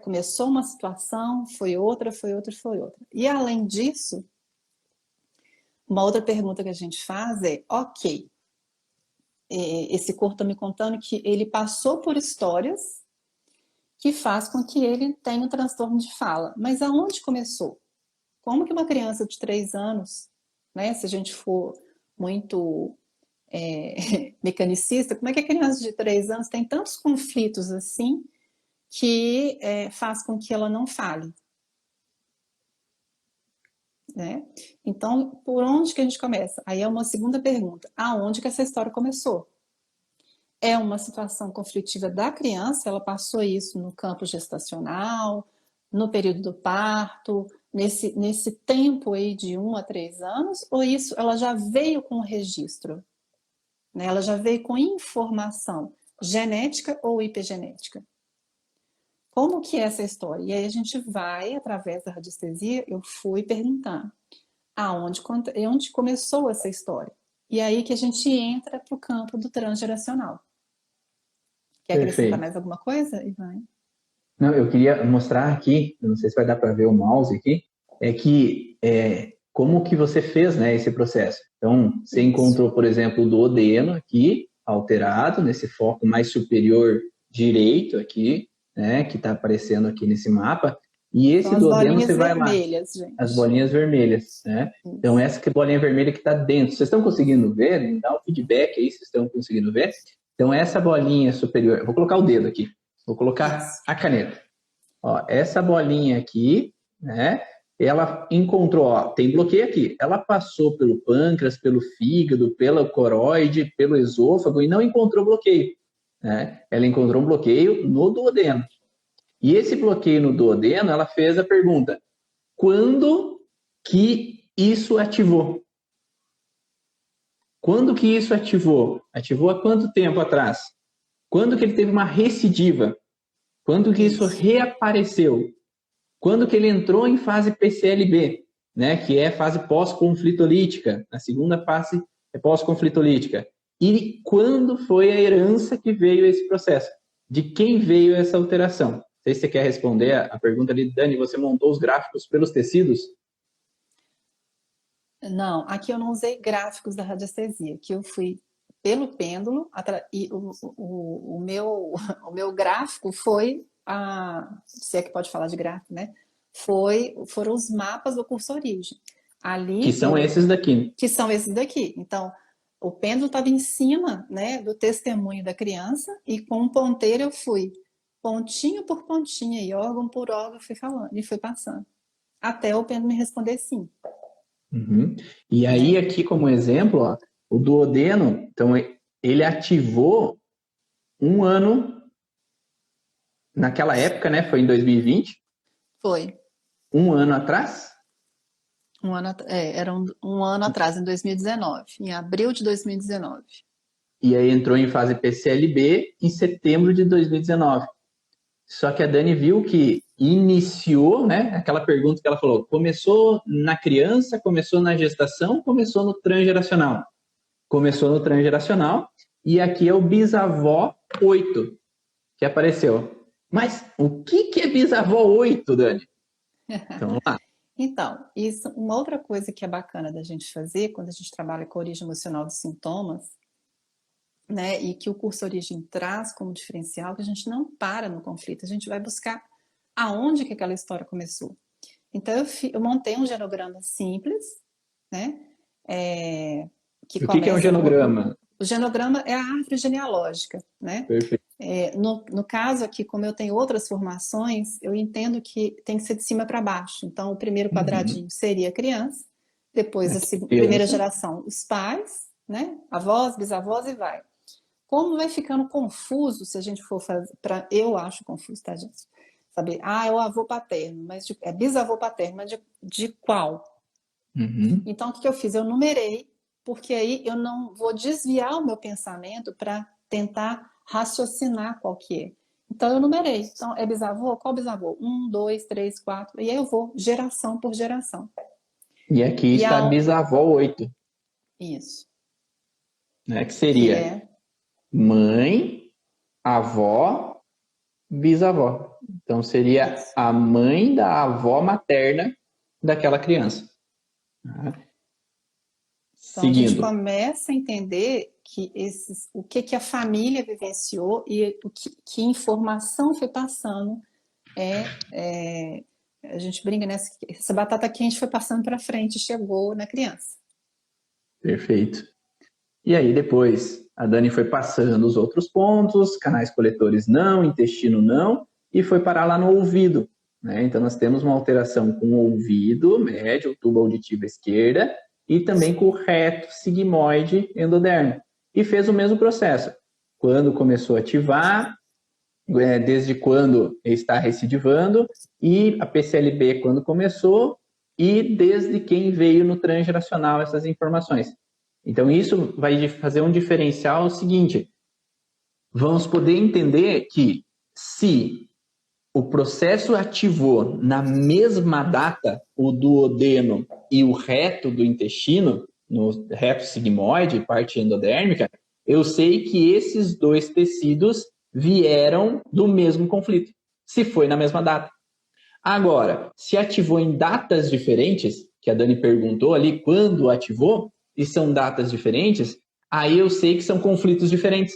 começou uma situação, foi outra. E além disso, uma outra pergunta que a gente faz ok, esse corpo está me contando que ele passou por histórias que faz com que ele tenha um transtorno de fala. Mas aonde começou? Como que uma criança de 3 anos, né, se a gente for muito mecanicista, como é que a criança de 3 anos tem tantos conflitos assim que faz com que ela não fale, né? Então, por onde que a gente começa? Aí é uma segunda pergunta. Aonde que essa história começou? É uma situação conflitiva da criança, ela passou isso no campo gestacional, no período do parto, nesse tempo aí de 1 a 3 anos, ou isso ela já veio com registro, né? Ela já veio com informação genética ou epigenética? Como que é essa história? E aí a gente vai, através da radiestesia, eu fui perguntando onde começou essa história. E aí que a gente entra para o campo do transgeracional. Quer acrescentar Perfeito. mais alguma coisa, Ivan? Não, eu queria mostrar aqui, não sei se vai dar para ver o mouse aqui, como que você fez, né, esse processo. Então, você encontrou, por exemplo, o duodeno aqui, alterado, nesse foco mais superior direito aqui, né, que está aparecendo aqui nesse mapa, e esse São as duodeno bolinhas você vai lá, vermelhas, gente. as bolinhas vermelhas, né? Então, essa que é a bolinha vermelha que está dentro. Vocês estão conseguindo ver? Me dá um feedback aí, vocês estão conseguindo ver? Então, essa bolinha superior, eu vou colocar o dedo aqui, vou colocar a caneta. Ó, essa bolinha aqui, né? Ela encontrou, ó, tem bloqueio aqui. Ela passou pelo pâncreas, pelo fígado, pela coroide, pelo esôfago e não encontrou bloqueio, né? Ela encontrou um bloqueio no duodeno. E esse bloqueio no duodeno, ela fez a pergunta: quando que isso ativou? Quando que isso ativou? Ativou há quanto tempo atrás? Quando que ele teve uma recidiva? Quando que isso reapareceu? Quando que ele entrou em fase PCLB, né, que é fase pós-conflitolítica, a segunda fase é pós-conflitolítica. E quando foi a herança que veio esse processo? De quem veio essa alteração? Não sei se você quer responder a pergunta ali, Dani, você montou os gráficos pelos tecidos? Não, aqui eu não usei gráficos da radiestesia, que eu fui pelo pêndulo e o o meu gráfico foi se é que pode falar de gráfico, né? Foram os mapas do curso Origem. Ali Que são esses daqui. que são esses daqui. Então, o pêndulo estava em cima, né, do testemunho da criança e com um ponteiro eu fui pontinho por pontinho e órgão por órgão fui falando e fui passando até o pêndulo me responder sim. Uhum. E aí, aqui como exemplo, ó, o duodeno, então, ele ativou um ano, naquela época, né? Foi em 2020. Foi. Um ano atrás? Era um ano atrás, em 2019, em abril de 2019. E aí entrou em fase PCLB em setembro de 2019. Só que a Dani viu que iniciou, né? Aquela pergunta que ela falou: começou na criança, começou na gestação, começou no transgeracional. Começou no transgeracional, e aqui é o bisavó 8 que apareceu. Mas o que é bisavó 8, Dani? Então, vamos lá. Então, isso, uma outra coisa que é bacana da gente fazer quando a gente trabalha com a origem emocional dos sintomas, né, e que o curso Origem traz como diferencial, que a gente não para no conflito, a gente vai buscar aonde que aquela história começou. Então, eu montei um genograma simples, né, O que é um genograma? O genograma é a árvore genealógica, né? Perfeito. No caso aqui, como eu tenho outras formações, eu entendo que tem que ser de cima para baixo. Então, o primeiro quadradinho seria a criança, depois a primeira geração, os pais, né? Avós, bisavós e vai. Como vai ficando confuso se a gente for fazer. Eu acho confuso, tá, gente? Saber, é o avô paterno, mas é bisavô paterno, mas de qual? Então, o que eu fiz? Eu numerei, porque aí eu não vou desviar o meu pensamento para tentar raciocinar qual que é. Então, eu numerei. Então, é bisavô? Qual bisavô? 1, 2, 3, 4. E aí eu vou geração por geração. E aqui está a bisavó 8. Isso. Né, que seria mãe, avó, bisavó. Então, seria a mãe da avó materna daquela criança. Então, a gente começa a entender que o que a família vivenciou e que informação foi passando A gente brinca, né? Essa batata quente foi passando para frente, chegou na criança. Perfeito. E aí depois a Dani foi passando os outros pontos, canais coletores não, intestino não, e foi parar lá no ouvido, né? Então nós temos uma alteração com o ouvido médio, tubo auditivo esquerda, e também com o reto sigmoide endodermo. E fez o mesmo processo. Quando começou a ativar, desde quando está recidivando, e a PCLB quando começou, e desde quem veio no transgeracional essas informações. Então, isso vai fazer um diferencial seguinte. Vamos poder entender que se o processo ativou na mesma data o duodeno e o reto do intestino, no reto sigmoide, parte endodérmica, eu sei que esses dois tecidos vieram do mesmo conflito, se foi na mesma data. Agora, se ativou em datas diferentes, que a Dani perguntou ali quando ativou, e são datas diferentes, aí eu sei que são conflitos diferentes.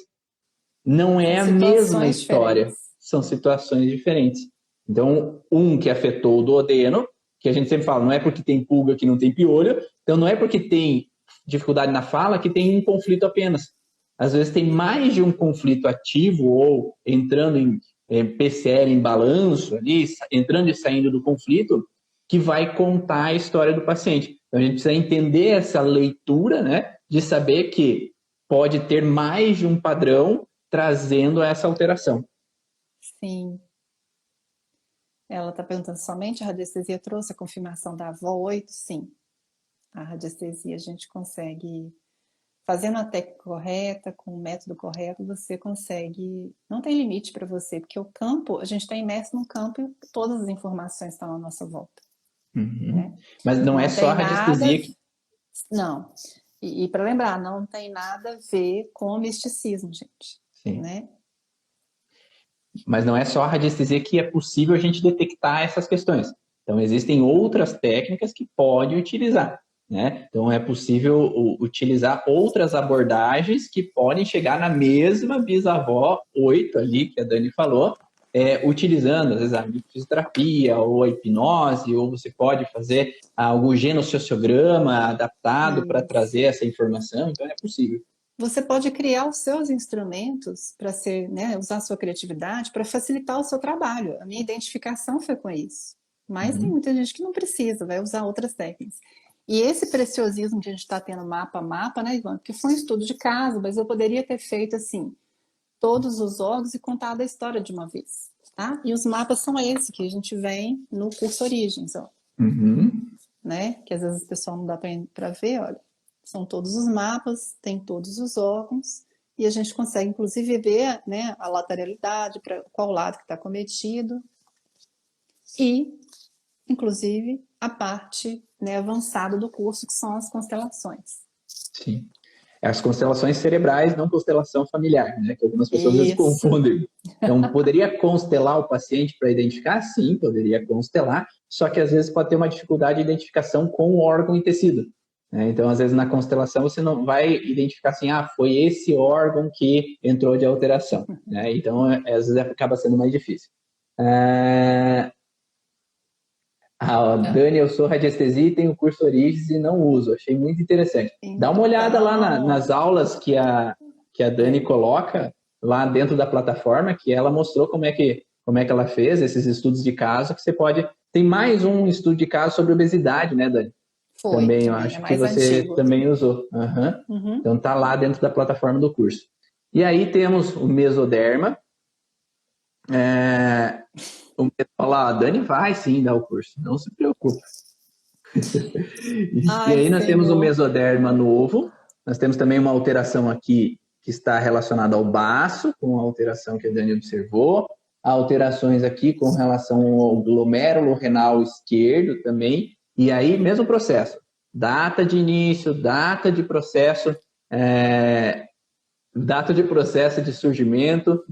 Não é a mesma história, diferentes. São situações diferentes. Então, um que afetou o duodeno, que a gente sempre fala, não é porque tem pulga que não tem piolho, então não é porque tem dificuldade na fala que tem um conflito apenas. Às vezes tem mais de um conflito ativo ou entrando em PCL em balanço, ali, entrando e saindo do conflito, que vai contar a história do paciente. Então, a gente precisa entender essa leitura, né, de saber que pode ter mais de um padrão trazendo essa alteração. Sim. Ela está perguntando, somente a radiestesia trouxe a confirmação da avó 8? Sim. A radiestesia a gente consegue, fazendo a técnica correta, com o método correto, você consegue, não tem limite para você, porque o campo, a gente está imerso num campo e todas as informações estão à nossa volta. Uhum. Né? Mas não é só a radiestesia que... Não. E para lembrar, não tem nada a ver com o misticismo, gente. Sim. Né? Mas não é só a radiestesia que é possível a gente detectar essas questões. Então, existem outras técnicas que pode utilizar. Né? Então, é possível utilizar outras abordagens que podem chegar na mesma bisavó 8 ali, que a Dani falou, utilizando, às vezes, a fisioterapia ou a hipnose, ou você pode fazer algum genossociograma adaptado para trazer essa informação. Então, é possível. Você pode criar os seus instrumentos para ser, né, usar a sua criatividade para facilitar o seu trabalho. A minha identificação foi com isso. Mas tem muita gente que não precisa, vai usar outras técnicas. E esse preciosismo que a gente está tendo mapa a mapa, né, Ivan? Porque foi um estudo de caso, mas eu poderia ter feito assim, todos os órgãos e contado a história de uma vez. Tá? E os mapas são esses que a gente vem no curso Origens. Ó. Né? Que às vezes o pessoal não dá para ver, olha. São todos os mapas, tem todos os órgãos, e a gente consegue, inclusive, ver, né, a lateralidade, para qual lado que está cometido, e, inclusive, a parte, né, avançada do curso, que são as constelações. Sim. As constelações cerebrais, não constelação familiar, né, que algumas pessoas às vezes confundem. Então, poderia constelar o paciente para identificar? Sim, poderia constelar, só que às vezes pode ter uma dificuldade de identificação com o órgão e tecido. Então, às vezes, na constelação, você não vai identificar assim, foi esse órgão que entrou de alteração. Né? Então, às vezes, acaba sendo mais difícil. Dani, eu sou radiestesia e tenho curso Origens e não uso. Achei muito interessante. Então, dá uma olhada lá nas aulas que a Dani coloca lá dentro da plataforma, que ela mostrou como é que ela fez esses estudos de caso, que você pode... Tem mais um estudo de caso sobre obesidade, né, Dani? Foi, também, eu acho que você também usou. Então, tá lá dentro da plataforma do curso. E aí temos o mesoderma. A Dani vai sim dar o curso, não se preocupe. E aí nós temos o mesoderma novo. Nós temos também uma alteração aqui que está relacionada ao baço, com a alteração que a Dani observou. Alterações aqui com relação ao glomérulo renal esquerdo também. E aí, mesmo processo, data de início, data de processo de surgimento,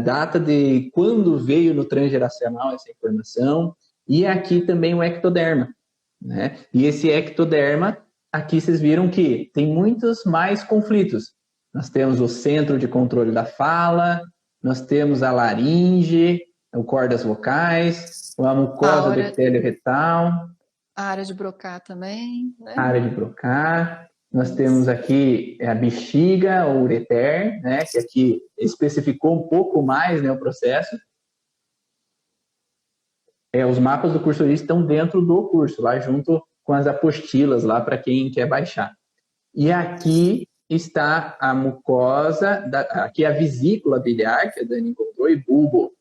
data de quando veio no transgeracional essa informação, e aqui também o ectoderma. Né? E esse ectoderma, aqui vocês viram que tem muitos mais conflitos. Nós temos o centro de controle da fala, nós temos a laringe, o cordas vocais, a mucosa do epitélio retal, a área de Broca também, né? A área de Broca. Nós temos aqui a bexiga, o ureter, né, que aqui especificou um pouco mais, né, o processo. Os mapas do curso estão dentro do curso, lá junto com as apostilas, lá para quem quer baixar. E aqui está a mucosa, aqui a vesícula biliar, que a Dani encontrou, e bulbo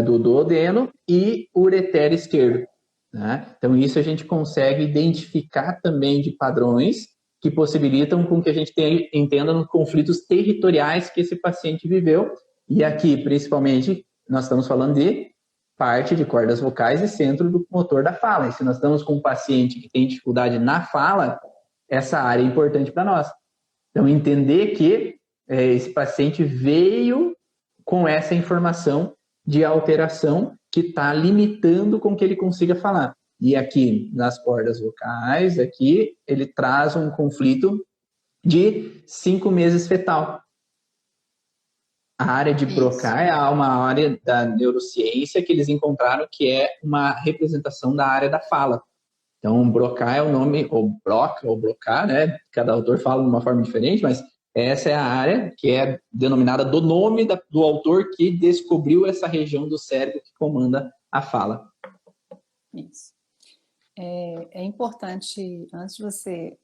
do duodeno, e o ureter esquerdo. Né? Então, isso a gente consegue identificar também de padrões que possibilitam com que a gente entenda nos conflitos territoriais que esse paciente viveu. E aqui, principalmente, nós estamos falando de parte de cordas vocais e centro do motor da fala. E se nós estamos com um paciente que tem dificuldade na fala, essa área é importante para nós. Então, entender que esse paciente veio com essa informação de alteração que está limitando com que ele consiga falar. E aqui, nas cordas vocais, aqui, ele traz um conflito de 5 meses fetal. A área de Broca é uma área da neurociência que eles encontraram que é uma representação da área da fala. Então, Broca é o nome, ou Broca, ou Broca, né? Cada autor fala de uma forma diferente, mas essa é a área que é denominada do nome do autor que descobriu essa região do cérebro que comanda a fala. Isso. É importante, antes de você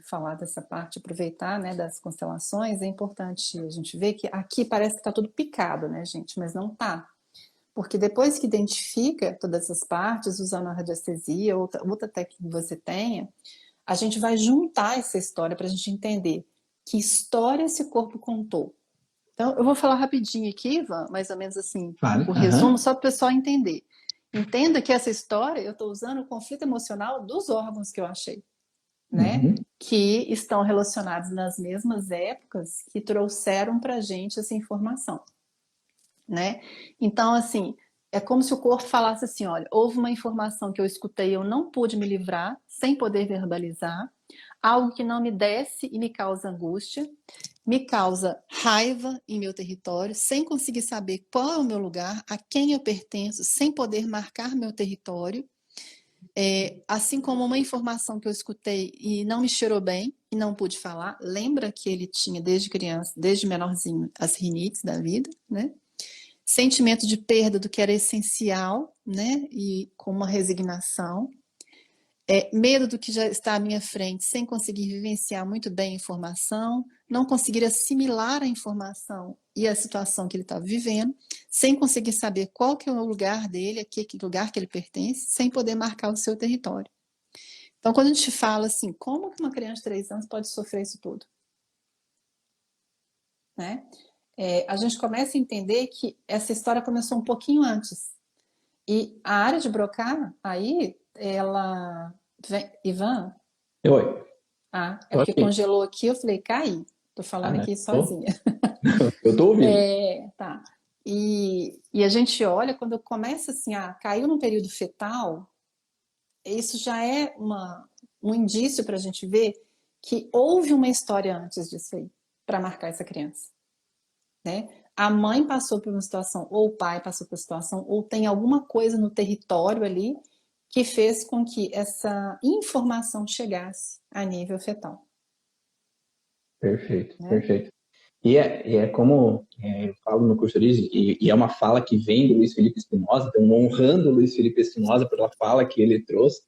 falar dessa parte, aproveitar, né, das constelações, é importante a gente ver que aqui parece que está tudo picado, né, gente? Mas não está. Porque depois que identifica todas essas partes, usando a radiestesia, outra técnica que você tenha, a gente vai juntar essa história para a gente entender que história esse corpo contou. Então, eu vou falar rapidinho aqui, Ivan, mais ou menos assim, o resumo, só para o pessoal entender. Entenda que essa história, eu estou usando o conflito emocional dos órgãos que eu achei, né? Que estão relacionados nas mesmas épocas que trouxeram para a gente essa informação, né? Então, assim, é como se o corpo falasse assim, olha, houve uma informação que eu escutei, eu não pude me livrar, sem poder verbalizar, algo que não me desce e me causa angústia, me causa raiva em meu território, sem conseguir saber qual é o meu lugar, a quem eu pertenço, sem poder marcar meu território, assim como uma informação que eu escutei e não me cheirou bem, e não pude falar, lembra que ele tinha desde criança, desde menorzinho, as rinites da vida, né? Sentimento de perda do que era essencial, né? E com uma resignação, medo do que já está à minha frente, sem conseguir vivenciar muito bem a informação, não conseguir assimilar a informação e a situação que ele estava vivendo, sem conseguir saber qual que é o lugar dele, que lugar que ele pertence, sem poder marcar o seu território. Então, quando a gente fala assim, como que uma criança de 3 anos pode sofrer isso tudo? Né? A gente começa a entender que essa história começou um pouquinho antes. E a área de Broca, aí, ela... Ivan? Oi. É porque congelou aqui, eu falei, caí. Tô falando aqui sozinha. Eu tô ouvindo. Tá. E a gente olha, quando começa assim, caiu num período fetal, isso já é um indício para a gente ver que houve uma história antes disso aí, para marcar essa criança. Né? A mãe passou por uma situação, ou o pai passou por uma situação, ou tem alguma coisa no território ali que fez com que essa informação chegasse a nível fetal. Perfeito, né? Perfeito. E é como eu falo no curso e é uma fala que vem do Luiz Felipe Espinosa, então honrando o Luiz Felipe Espinosa pela fala que ele trouxe,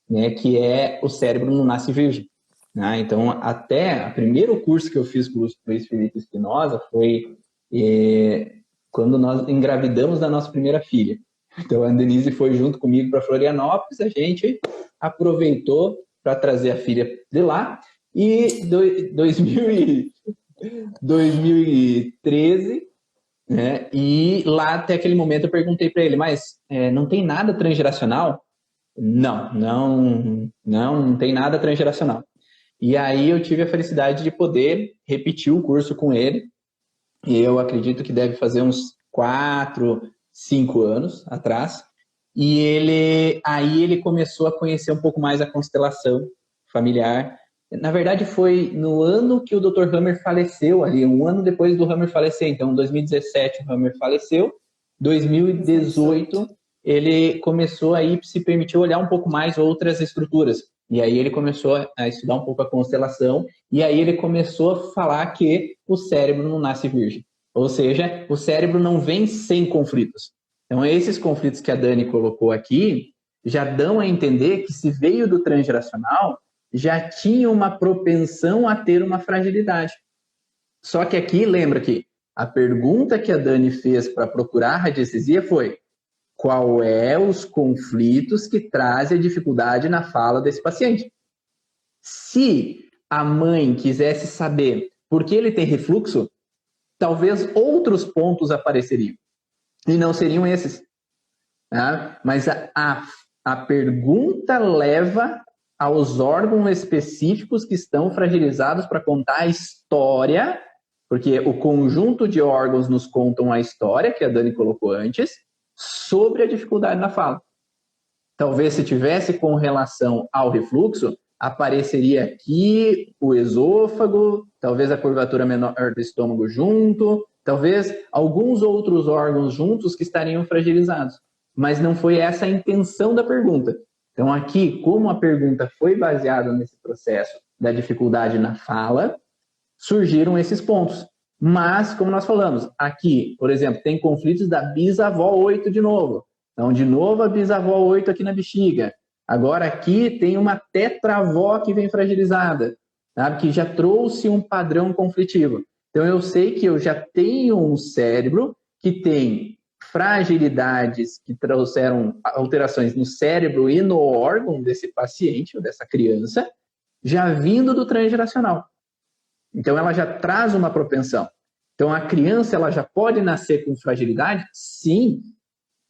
né, que é o cérebro não nasce virgem. Né? Então, até o primeiro curso que eu fiz com o Luiz Felipe Espinosa foi quando nós engravidamos da nossa primeira filha. Então, a Denise foi junto comigo para Florianópolis, a gente aproveitou para trazer a filha de lá, e 2013, né, e lá até aquele momento eu perguntei para ele, mas não tem nada transgeracional? Não tem nada transgeracional. E aí eu tive a felicidade de poder repetir o curso com ele, e eu acredito que deve fazer uns 4, 5 anos atrás, e aí ele começou a conhecer um pouco mais a constelação familiar. Na verdade, foi no ano que o Dr. Hammer faleceu, ali, um ano depois do Hammer falecer. Então, em 2017, o Hammer faleceu, 2018, ele começou aí, se permitiu olhar um pouco mais outras estruturas. E aí ele começou a estudar um pouco a constelação, e aí ele começou a falar que o cérebro não nasce virgem. Ou seja, o cérebro não vem sem conflitos. Então, esses conflitos que a Dani colocou aqui já dão a entender que se veio do transgeracional, já tinha uma propensão a ter uma fragilidade. Só que aqui, lembra que a pergunta que a Dani fez para procurar a radiestesia foi: qual é os conflitos que trazem a dificuldade na fala desse paciente? Se a mãe quisesse saber por que ele tem refluxo, talvez outros pontos apareceriam. E não seriam esses. Tá? Mas a pergunta leva aos órgãos específicos que estão fragilizados para contar a história, porque o conjunto de órgãos nos contam a história, que a Dani colocou antes, sobre a dificuldade na fala. Talvez se tivesse com relação ao refluxo, apareceria aqui o esôfago, talvez a curvatura menor do estômago junto, talvez alguns outros órgãos juntos que estariam fragilizados. Mas não foi essa a intenção da pergunta. Então aqui, como a pergunta foi baseada nesse processo da dificuldade na fala, surgiram esses pontos. Mas, como nós falamos, aqui, por exemplo, tem conflitos da bisavó 8 de novo. Então, de novo, a bisavó 8 aqui na bexiga. Agora, aqui tem uma tetravó que vem fragilizada, sabe? Que já trouxe um padrão conflitivo. Então, eu sei que eu já tenho um cérebro que tem fragilidades que trouxeram alterações no cérebro e no órgão desse paciente, ou dessa criança, já vindo do transgeracional. Então, ela já traz uma propensão. Então, a criança ela já pode nascer com fragilidade? Sim.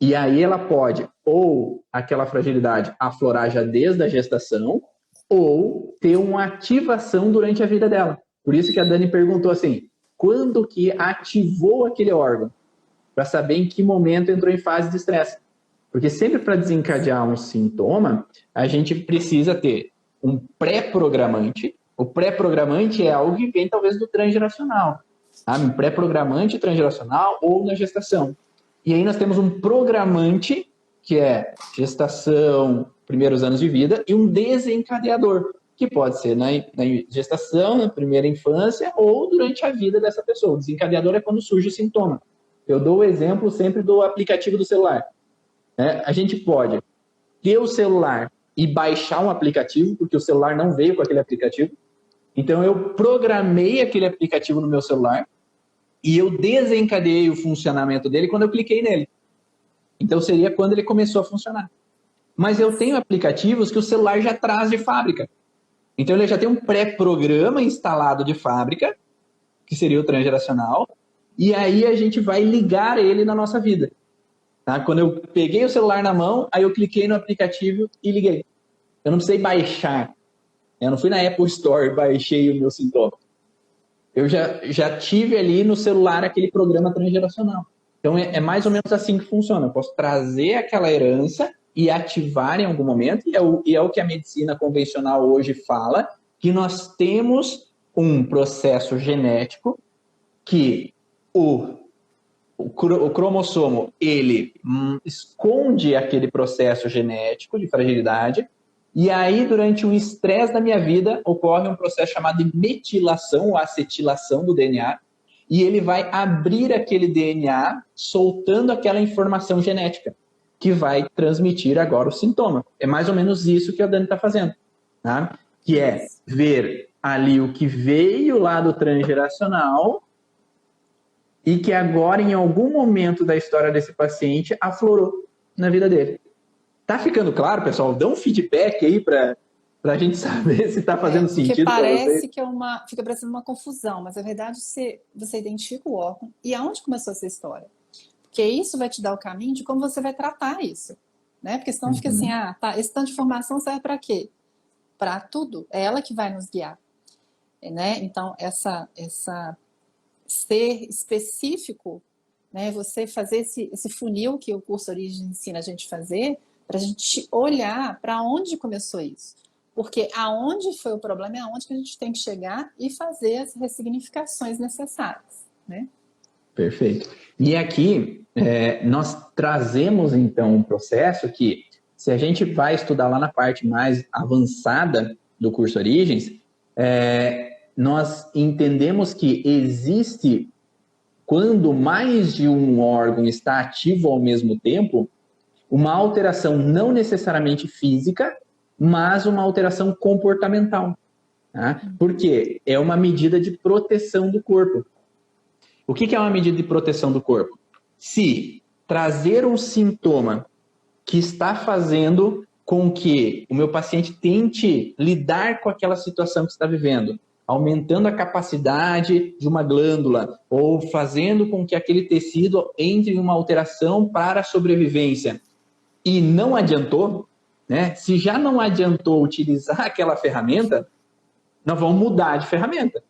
E aí ela pode, ou aquela fragilidade aflorar já desde a gestação, ou ter uma ativação durante a vida dela. Por isso que a Dani perguntou assim, quando que ativou aquele órgão? Para saber em que momento entrou em fase de estresse. Porque sempre para desencadear um sintoma, a gente precisa ter um pré-programante. O pré-programante é algo que vem talvez do transgeracional. Sabe? Um pré-programante transgeracional ou na gestação. E aí nós temos um programante, que é gestação, primeiros anos de vida, e um desencadeador, que pode ser na gestação, na primeira infância, ou durante a vida dessa pessoa. O desencadeador é quando surge o sintoma. Eu dou o exemplo sempre do aplicativo do celular. A gente pode ter o celular e baixar um aplicativo, porque o celular não veio com aquele aplicativo. Então, eu programei aquele aplicativo no meu celular e eu desencadeei o funcionamento dele quando eu cliquei nele. Então, seria quando ele começou a funcionar. Mas eu tenho aplicativos que o celular já traz de fábrica. Então, ele já tem um pré-programa instalado de fábrica, que seria o transgeracional, e aí a gente vai ligar ele na nossa vida. Tá? Quando eu peguei o celular na mão, aí eu cliquei no aplicativo e liguei. Eu não precisei baixar. Eu não fui na Apple Store e baixei o meu sintoma. Eu já tive ali no celular aquele programa transgeracional. Então é mais ou menos assim que funciona. Eu posso trazer aquela herança e ativar em algum momento, e é o que a medicina convencional hoje fala, que nós temos um processo genético que o cromossomo, ele esconde aquele processo genético de fragilidade, e aí, durante o estresse da minha vida, ocorre um processo chamado de metilação ou acetilação do DNA, e ele vai abrir aquele DNA, soltando aquela informação genética, que vai transmitir agora o sintoma. É mais ou menos isso que a Dani está fazendo, tá? Que é ver ali o que veio lá do transgeracional e que agora, em algum momento da história desse paciente, aflorou na vida dele. Tá ficando claro, pessoal? Dá um feedback aí para a gente saber se está fazendo sentido para vocês. Parece que fica parecendo uma confusão, mas na verdade você identifica o órgão e aonde começou essa história. Porque isso vai te dar o caminho de como você vai tratar isso. Né? Porque senão fica assim, tá, esse tanto de informação serve para quê? Para tudo. É ela que vai nos guiar. Né? Então, essa ser específico, né? Você fazer esse funil que o curso Origem ensina a gente fazer, para a gente olhar para onde começou isso. Porque aonde foi o problema é aonde que a gente tem que chegar e fazer as ressignificações necessárias. Né? Perfeito. E aqui, nós trazemos, então, um processo que, se a gente vai estudar lá na parte mais avançada do curso Origens, nós entendemos que existe, quando mais de um órgão está ativo ao mesmo tempo, uma alteração não necessariamente física, mas uma alteração comportamental. Tá? Porque é uma medida de proteção do corpo. O que é uma medida de proteção do corpo? Se trazer um sintoma que está fazendo com que o meu paciente tente lidar com aquela situação que está vivendo, aumentando a capacidade de uma glândula ou fazendo com que aquele tecido entre em uma alteração para a sobrevivência, e não adiantou, né? Se já não adiantou utilizar aquela ferramenta, nós vamos mudar de ferramenta,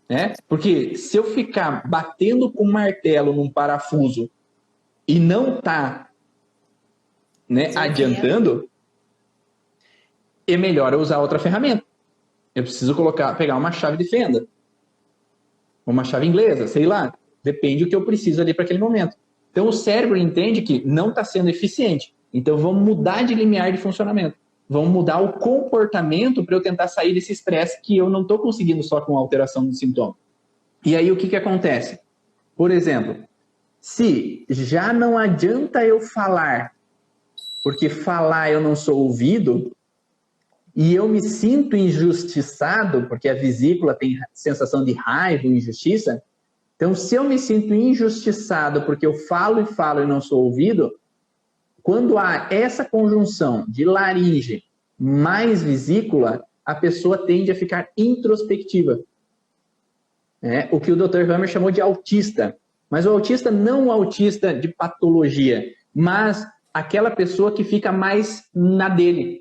né? Porque se eu ficar batendo com um martelo num parafuso e não está, né, adiantando, é melhor eu usar outra ferramenta. Eu preciso pegar uma chave de fenda, uma chave inglesa, sei lá, depende do que eu preciso ali para aquele momento. Então o cérebro entende que não está sendo eficiente. Então, vamos mudar de limiar de funcionamento. Vamos mudar o comportamento para eu tentar sair desse estresse que eu não estou conseguindo só com a alteração do sintoma. E aí, o que acontece? Por exemplo, se já não adianta eu falar, porque falar eu não sou ouvido, e eu me sinto injustiçado, porque a vesícula tem sensação de raiva e injustiça, então, se eu me sinto injustiçado porque eu falo e não sou ouvido, quando há essa conjunção de laringe mais vesícula, a pessoa tende a ficar introspectiva. O que o Dr. Hammer chamou de autista. Mas o autista não o autista de patologia, mas aquela pessoa que fica mais na dele,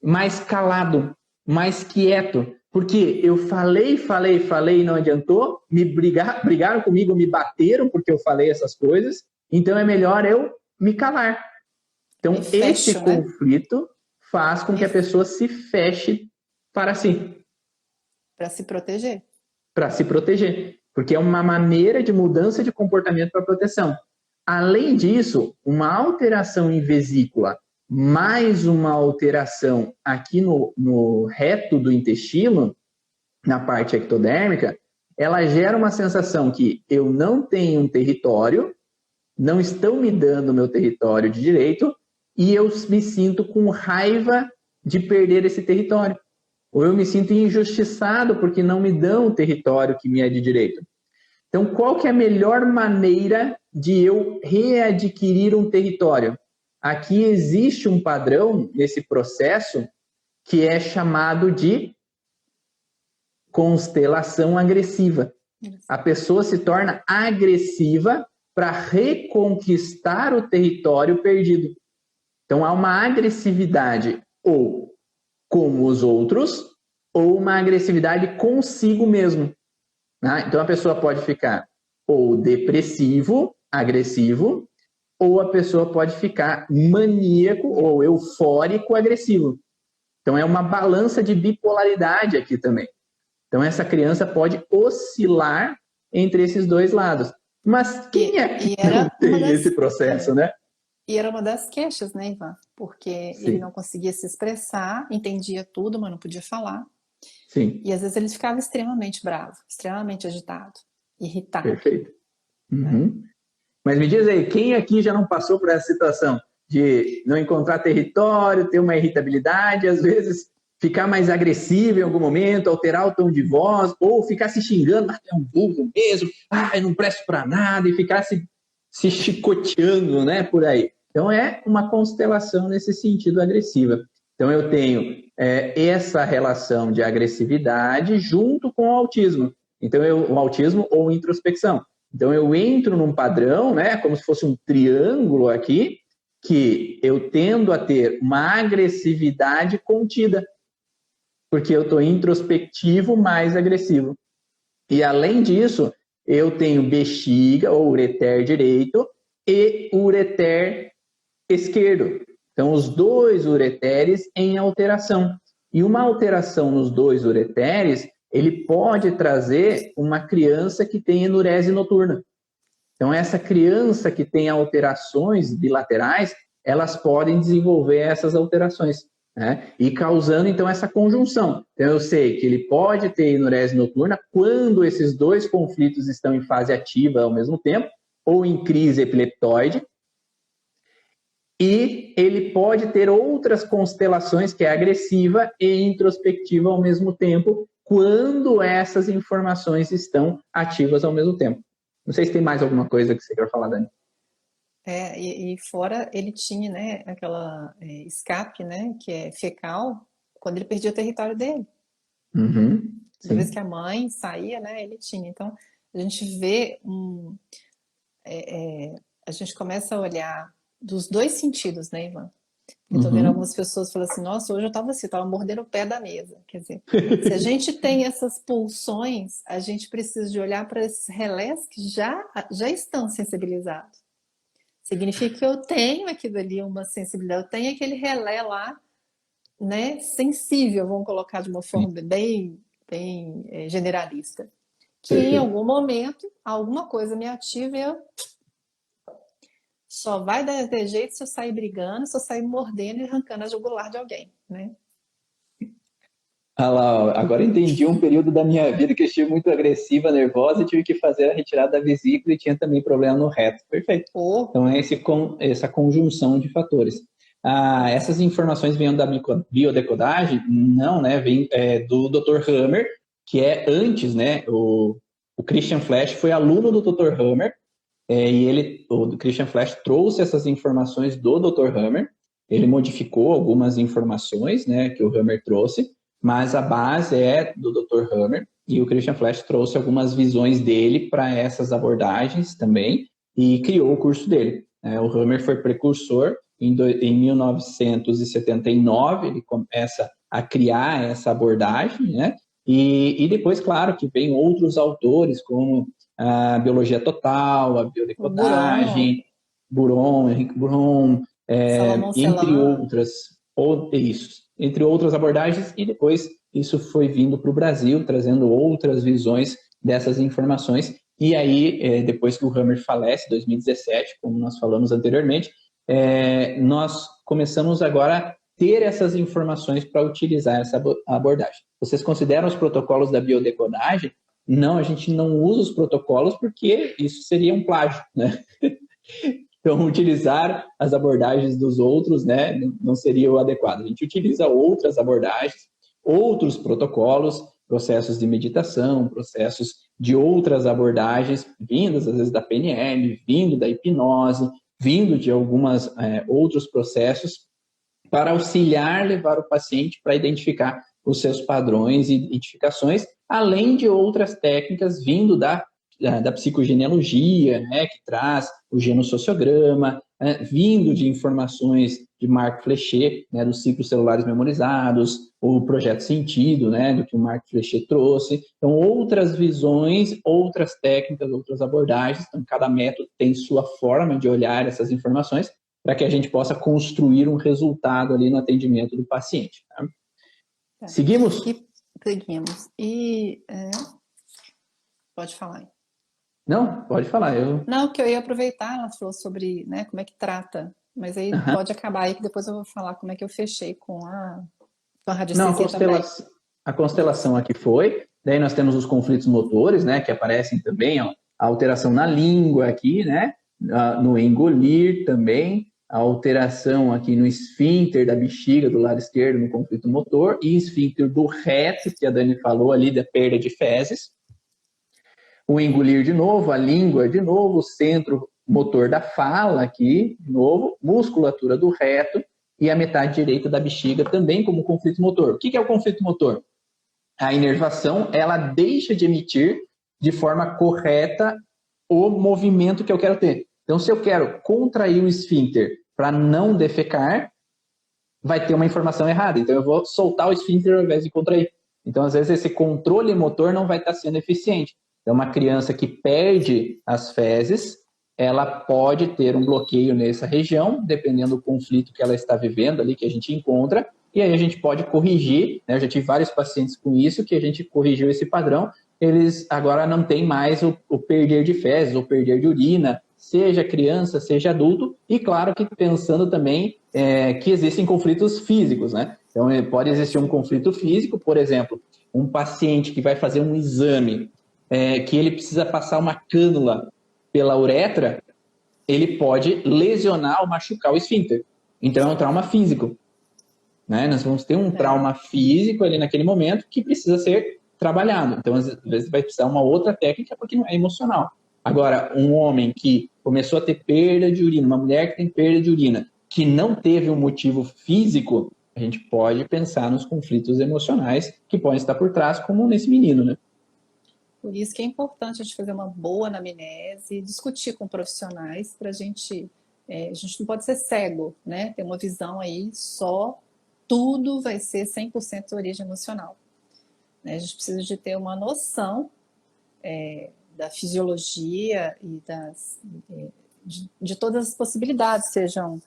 mais calado, mais quieto. Porque eu falei e não adiantou, brigaram comigo, me bateram porque eu falei essas coisas, então é melhor eu me calar. Então, esse conflito faz com que a pessoa se feche para si. Para se proteger. Para se proteger. Porque é uma maneira de mudança de comportamento para proteção. Além disso, uma alteração em vesícula, mais uma alteração aqui no reto do intestino, na parte ectodérmica, ela gera uma sensação que eu não tenho um território, não estão me dando o meu território de direito, e eu me sinto com raiva de perder esse território. Ou eu me sinto injustiçado porque não me dão o território que me é de direito. Então, qual que é a melhor maneira de eu readquirir um território? Aqui existe um padrão nesse processo que é chamado de constelação agressiva. A pessoa se torna agressiva para reconquistar o território perdido. Então, há uma agressividade ou com os outros, ou uma agressividade consigo mesmo. Né? Então, a pessoa pode ficar ou depressivo, agressivo, ou a pessoa pode ficar maníaco ou eufórico, agressivo. Então, é uma balança de bipolaridade aqui também. Então, essa criança pode oscilar entre esses dois lados. Mas quem é que não tem esse processo, né? E era uma das queixas, né, Ivan? Porque Sim. ele não conseguia se expressar, entendia tudo, mas não podia falar. Sim. E às vezes ele ficava extremamente bravo, extremamente agitado, irritado. Perfeito. Uhum. Mas me diz aí, quem aqui já não passou por essa situação de não encontrar território, ter uma irritabilidade, às vezes ficar mais agressivo em algum momento, alterar o tom de voz, ou ficar se xingando, é um burro mesmo, eu não presto para nada, e ficar se chicoteando, né, por aí. Então, é uma constelação nesse sentido agressiva. Então, eu tenho essa relação de agressividade junto com o autismo. Então, o autismo ou introspecção. Então, eu entro num padrão, né, como se fosse um triângulo aqui, que eu tendo a ter uma agressividade contida, porque eu estou introspectivo mais agressivo. E, além disso, eu tenho bexiga ou ureter direito e ureter esquerdo. Então, os dois ureteres em alteração. E uma alteração nos dois ureteres, ele pode trazer uma criança que tem enurese noturna. Então, essa criança que tem alterações bilaterais, elas podem desenvolver essas alterações, né? E causando, então, essa conjunção. Então, eu sei que ele pode ter enurese noturna quando esses dois conflitos estão em fase ativa ao mesmo tempo, ou em crise epileptoide, e ele pode ter outras constelações, que é agressiva e introspectiva ao mesmo tempo, quando essas informações estão ativas ao mesmo tempo. Não sei se tem mais alguma coisa que você quer falar, Dani. E fora ele tinha, né, aquela escape, né, que é fecal, quando ele perdia o território dele. Uhum, Toda vez sim. que a mãe saía, né, ele tinha. Então, a gente vê a gente começa a olhar dos dois sentidos, né, Ivan? Eu tô vendo Uhum. algumas pessoas falando assim, nossa, hoje eu tava assim, tava mordendo o pé da mesa. Quer dizer, se a gente tem essas pulsões, a gente precisa de olhar para esses relés que já estão sensibilizados. Significa que eu tenho aquilo ali, uma sensibilidade, eu tenho aquele relé lá, né, sensível, vamos colocar de uma forma bem generalista. Que em Perfeito. algum momento, alguma coisa me ativa e eu só vai dar jeito se eu sair brigando, se eu sair mordendo e arrancando a jugular de alguém, né? Ah lá, ó, agora entendi um período da minha vida que eu estive muito agressiva, nervosa e tive que fazer a retirada da vesícula e tinha também problema no reto. Perfeito. Ou, Então é essa conjunção de fatores. Ah, essas informações vêm da biodecodagem? Não, né? Vem do Dr. Hammer, que é antes, né? O Christian Flash foi aluno do Dr. Hammer, e o Christian Flash trouxe essas informações do Dr. Hammer. Ele modificou algumas informações, né, que o Hammer trouxe, mas a base é do Dr. Hammer, e o Christian Flash trouxe algumas visões dele para essas abordagens também, e criou o curso dele. O Hammer foi precursor, em 1979, ele começa a criar essa abordagem, né? E depois, claro, que vem outros autores, como a biologia total, a o Buron, biodecodagem, Buron, Henrique Buron, Salomão entre Celan, outras, entre outras abordagens, e depois isso foi vindo para o Brasil, trazendo outras visões dessas informações, e aí, depois que o Hammer falece, em 2017, como nós falamos anteriormente, nós começamos agora a ter essas informações para utilizar essa abordagem. Vocês consideram os protocolos da biodecodagem? Não, a gente não usa os protocolos porque isso seria um plágio, né? Então, utilizar as abordagens dos outros, né, não seria o adequado. A gente utiliza outras abordagens, outros protocolos, processos de meditação, processos de outras abordagens, vindas às vezes da PNL, vindo da hipnose, vindo de alguns outros processos, para auxiliar, levar o paciente para identificar os seus padrões e identificações, além de outras técnicas vindo da psicogenealogia, né, que traz o genossociograma, vindo de informações de Marc Flechet, né, dos ciclos celulares memorizados, o projeto Sentido, né, do que o Marc Flechet trouxe. Então, outras visões, outras técnicas, outras abordagens. Então, cada método tem sua forma de olhar essas informações para que a gente possa construir um resultado ali no atendimento do paciente. Tá? tá. Seguimos? Seguimos. Pode falar. Não, pode falar. Não, que eu ia aproveitar, ela falou sobre, né, como é que trata, mas aí pode acabar aí que depois eu vou falar como é que eu fechei com a radiestesia também. A constelação aqui foi, daí nós temos os conflitos motores, né, que aparecem também, ó, a alteração na língua aqui, né, no engolir também, a alteração aqui no esfíncter da bexiga do lado esquerdo no conflito motor e esfíncter do reto, que a Dani falou ali, da perda de fezes. O engolir de novo, a língua de novo, o centro motor da fala aqui, de novo, musculatura do reto e a metade direita da bexiga também como conflito motor. O que é o conflito motor? A inervação, ela deixa de emitir de forma correta o movimento que eu quero ter. Então, se eu quero contrair o esfíncter para não defecar, vai ter uma informação errada. Então, eu vou soltar o esfíncter ao invés de contrair. Então, às vezes, esse controle motor não vai estar sendo eficiente. Então, uma criança que perde as fezes, ela pode ter um bloqueio nessa região, dependendo do conflito que ela está vivendo ali, que a gente encontra, e aí a gente pode corrigir, né? Eu já tive vários pacientes com isso, que a gente corrigiu esse padrão, eles agora não têm mais o perder de fezes ou perder de urina, seja criança, seja adulto, e claro que pensando também que existem conflitos físicos, né? Então, pode existir um conflito físico, por exemplo, um paciente que vai fazer um exame que ele precisa passar uma cânula pela uretra, ele pode lesionar ou machucar o esfíncter. Então, é um trauma físico. Né? Nós vamos ter um trauma físico ali naquele momento que precisa ser trabalhado. Então, às vezes, vai precisar uma outra técnica porque não é emocional. Agora, um homem que começou a ter perda de urina, uma mulher que tem perda de urina, que não teve um motivo físico, a gente pode pensar nos conflitos emocionais que podem estar por trás, como nesse menino, né? Por isso que é importante a gente fazer uma boa anamnese, discutir com profissionais para a gente não pode ser cego, né? Ter uma visão aí só, tudo vai ser 100% origem emocional. Né? A gente precisa de ter uma noção da fisiologia e de todas as possibilidades, sejam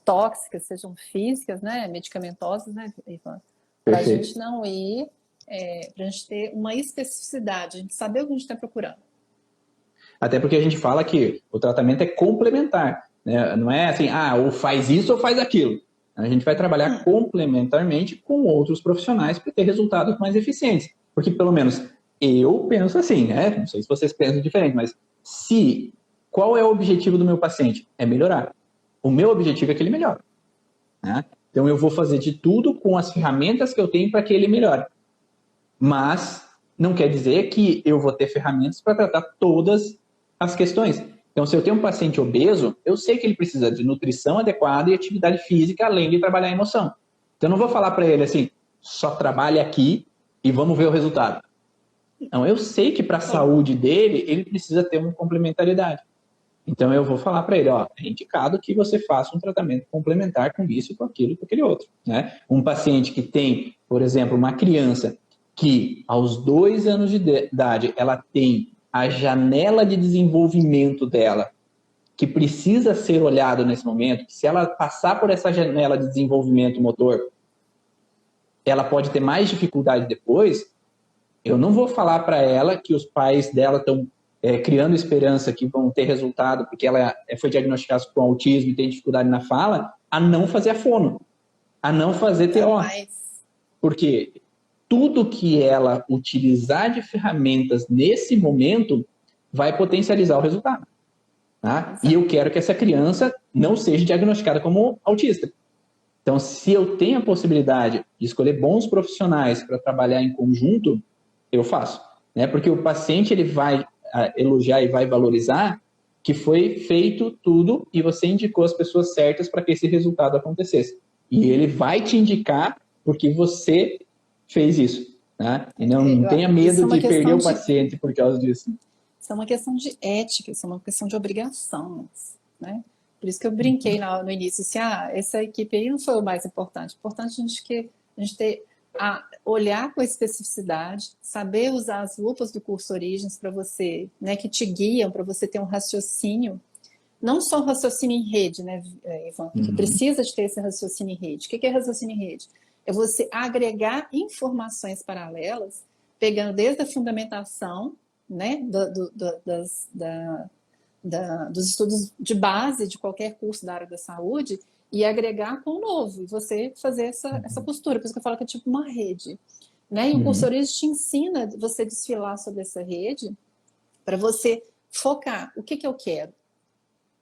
tóxicas, sejam físicas, né? Medicamentosas, né, Ivan? Para a gente não ir, para a gente ter uma especificidade, a gente saber o que a gente está procurando. Até porque a gente fala que o tratamento é complementar, né? Não é assim, ou faz isso ou faz aquilo. A gente vai trabalhar complementarmente com outros profissionais para ter resultados mais eficientes. Porque, pelo menos, eu penso assim, né? Não sei se vocês pensam diferente, mas qual é o objetivo do meu paciente? É melhorar. O meu objetivo é que ele melhore. Né? Então, eu vou fazer de tudo com as ferramentas que eu tenho para que ele melhore. Mas não quer dizer que eu vou ter ferramentas para tratar todas as questões. Então, se eu tenho um paciente obeso, eu sei que ele precisa de nutrição adequada e atividade física, além de trabalhar a emoção. Então, eu não vou falar para ele assim, só trabalhe aqui e vamos ver o resultado. Não, eu sei que para a saúde dele, ele precisa ter uma complementaridade. Então, eu vou falar para ele, é indicado que você faça um tratamento complementar com isso, com aquilo, com aquele outro. Né? Um paciente que tem, por exemplo, uma criança que aos 2 anos de idade ela tem a janela de desenvolvimento dela, que precisa ser olhado nesse momento, que se ela passar por essa janela de desenvolvimento motor, ela pode ter mais dificuldade depois, eu não vou falar para ela que os pais dela estão criando esperança que vão ter resultado, porque ela foi diagnosticada com autismo e tem dificuldade na fala, a não fazer a fono, a não fazer TO. Porque tudo que ela utilizar de ferramentas nesse momento vai potencializar o resultado. Tá? E eu quero que essa criança não seja diagnosticada como autista. Então, se eu tenho a possibilidade de escolher bons profissionais para trabalhar em conjunto, eu faço. Né? Porque o paciente ele vai elogiar e vai valorizar que foi feito tudo e você indicou as pessoas certas para que esse resultado acontecesse. E ele vai te indicar porque você fez isso. Né? E não tenha medo de perder o paciente por causa disso. Isso é uma questão de ética, isso é uma questão de obrigação. Né? Por isso que eu brinquei no início, assim, essa equipe aí não foi o mais importante. O importante é a gente ter olhar com especificidade, saber usar as lupas do curso Origens para você, né, que te guiam, para você ter um raciocínio, não só um raciocínio em rede, né, Ivan, que precisa de ter esse raciocínio em rede. O que é raciocínio em rede? É você agregar informações paralelas, pegando desde a fundamentação, né, dos estudos de base de qualquer curso da área da saúde e agregar com o novo, e você fazer essa costura, por isso que eu falo que é tipo uma rede. Né? E o curso Origens te ensina você desfilar sobre essa rede para você focar o que eu quero,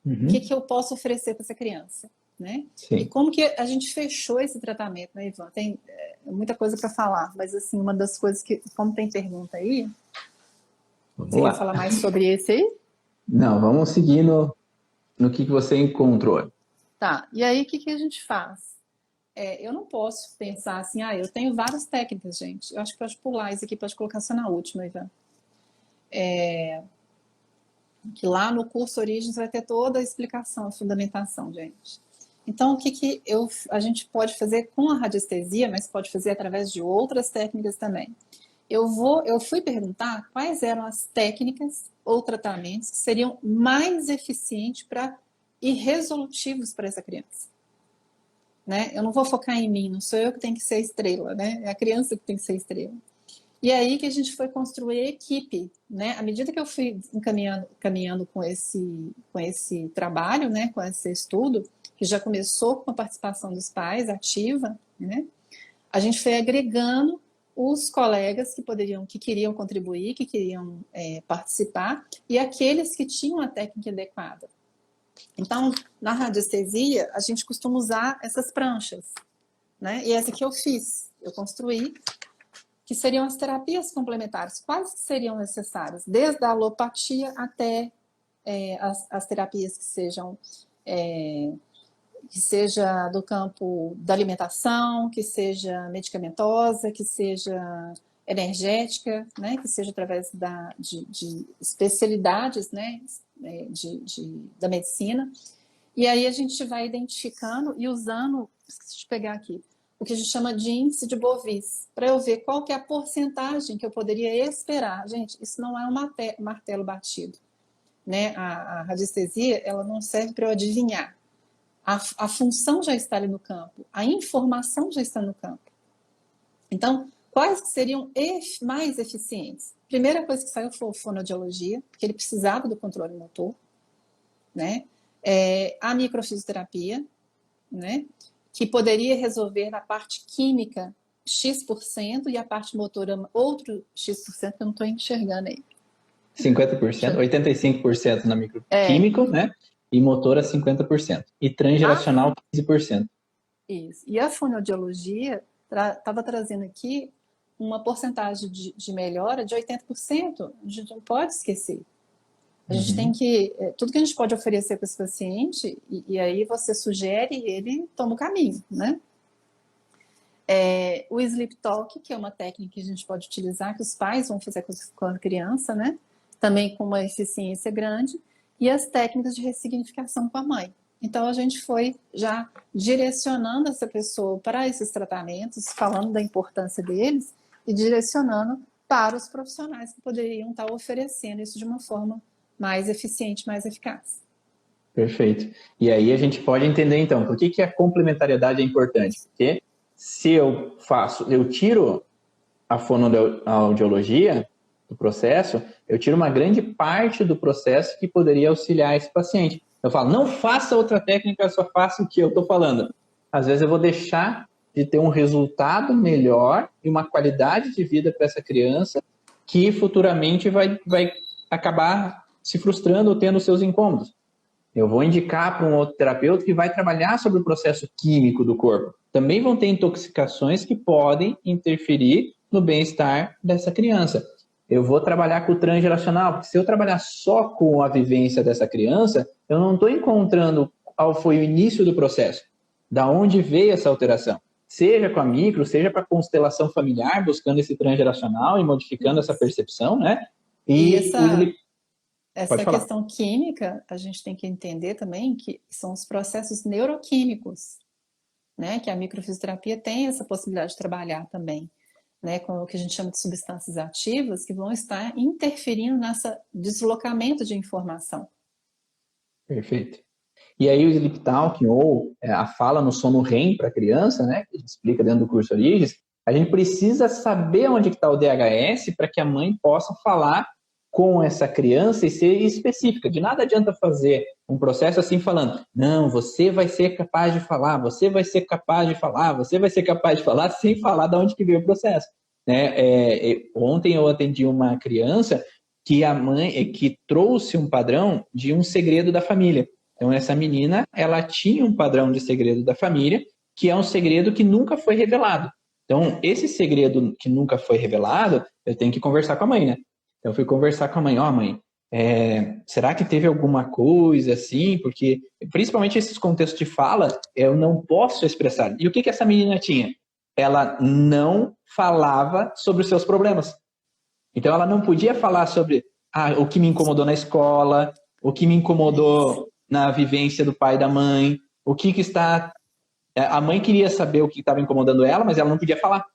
o que eu posso oferecer para essa criança. Né? E como que a gente fechou esse tratamento, né, Ivan? Tem muita coisa para falar, mas assim, uma das coisas que, como tem pergunta aí, você quer falar mais sobre esse aí? Não, vamos seguir no que você encontrou. Tá, e aí o que a gente faz? Eu não posso pensar assim, eu tenho várias técnicas, gente. Eu acho que pode pular isso aqui, pode colocar só na última, Ivan. Que lá no curso Origens vai ter toda a explicação, a fundamentação, gente. Então, o que a gente pode fazer com a radiestesia, mas pode fazer através de outras técnicas também. Eu fui perguntar quais eram as técnicas ou tratamentos que seriam mais eficientes e resolutivos para essa criança. Né? Eu não vou focar em mim, não sou eu que tenho que ser estrela, né? É a criança que tem que ser estrela. E aí que a gente foi construir a equipe, né? À medida que eu fui caminhando com esse trabalho, né? Com esse estudo, que já começou com a participação dos pais ativa, né? A gente foi agregando os colegas que queriam contribuir, que queriam participar, e aqueles que tinham a técnica adequada. Então, na radiestesia, a gente costuma usar essas pranchas, né? E essa que eu fiz, eu construí, que seriam as terapias complementares. Quais seriam necessárias? Desde a alopatia até as terapias que seja do campo da alimentação, que seja medicamentosa, que seja energética, né? Que seja através de especialidades, né? Da medicina. E aí a gente vai identificando e usando, esqueci de pegar aqui, o que a gente chama de índice de Bovis, para eu ver qual que é a porcentagem que eu poderia esperar. Gente, isso não é um martelo batido, né? A radiestesia, ela não serve para eu adivinhar. A função já está ali no campo, a informação já está no campo. Então, quais seriam mais eficientes? Primeira coisa que saiu foi a fonoaudiologia, porque ele precisava do controle motor, né? A microfisioterapia, né? Que poderia resolver na parte química X% e a parte motora outro X%, que eu não estou enxergando aí. 50%, 85% na microquímico, né? E motora 50%. E transgeracional 15%. Isso. E a fonoaudiologia estava trazendo aqui uma porcentagem de melhora de 80%. A gente não pode esquecer. A gente tem que... Tudo que a gente pode oferecer para esse paciente, e aí você sugere e ele toma o caminho, né? O Sleep Talk, que é uma técnica que a gente pode utilizar, que os pais vão fazer com a criança, né? Também com uma eficiência grande. E as técnicas de ressignificação com a mãe. Então, a gente foi já direcionando essa pessoa para esses tratamentos, falando da importância deles e direcionando para os profissionais que poderiam estar oferecendo isso de uma forma mais eficiente, mais eficaz. Perfeito. E aí a gente pode entender, então, por que a complementariedade é importante? Porque se eu tiro a fonoaudiologia do processo, eu tiro uma grande parte do processo que poderia auxiliar esse paciente. Eu falo, não faça outra técnica, só faça o que eu estou falando. Às vezes eu vou deixar de ter um resultado melhor e uma qualidade de vida para essa criança que futuramente vai acabar se frustrando ou tendo seus incômodos. Eu vou indicar para um outro terapeuta que vai trabalhar sobre o processo químico do corpo. Também vão ter intoxicações que podem interferir no bem-estar dessa criança. Eu vou trabalhar com o transgeracional, porque se eu trabalhar só com a vivência dessa criança, eu não estou encontrando qual foi o início do processo, da onde veio essa alteração. Seja com a micro, seja para a constelação familiar, buscando esse transgeracional e modificando essa percepção, né? E essa questão química, a gente tem que entender também que são os processos neuroquímicos, né? Que a microfisioterapia tem essa possibilidade de trabalhar também, né? Com o que a gente chama de substâncias ativas que vão estar interferindo nesse deslocamento de informação. Perfeito. E aí o Sleep Talk, ou a fala no sono REM para a criança, né? Que a gente explica dentro do curso Origens, a gente precisa saber onde está o DHS para que a mãe possa falar com essa criança e ser específica. De nada adianta fazer um processo assim falando, não, você vai ser capaz de falar, você vai ser capaz de falar, você vai ser capaz de falar, sem falar de onde que veio o processo. Né? Ontem eu atendi uma criança que a mãe que trouxe um padrão de um segredo da família. Então essa menina, ela tinha um padrão de segredo da família, que é um segredo que nunca foi revelado. Então esse segredo que nunca foi revelado, eu tenho que conversar com a mãe, né? Eu fui conversar com a mãe, mãe, será que teve alguma coisa assim? Porque, principalmente esses contextos de fala, eu não posso expressar. E o que essa menina tinha? Ela não falava sobre os seus problemas. Então, ela não podia falar sobre o que me incomodou na escola, o que me incomodou na vivência do pai e da mãe, o que está... A mãe queria saber o que estava incomodando ela, mas ela não podia falar.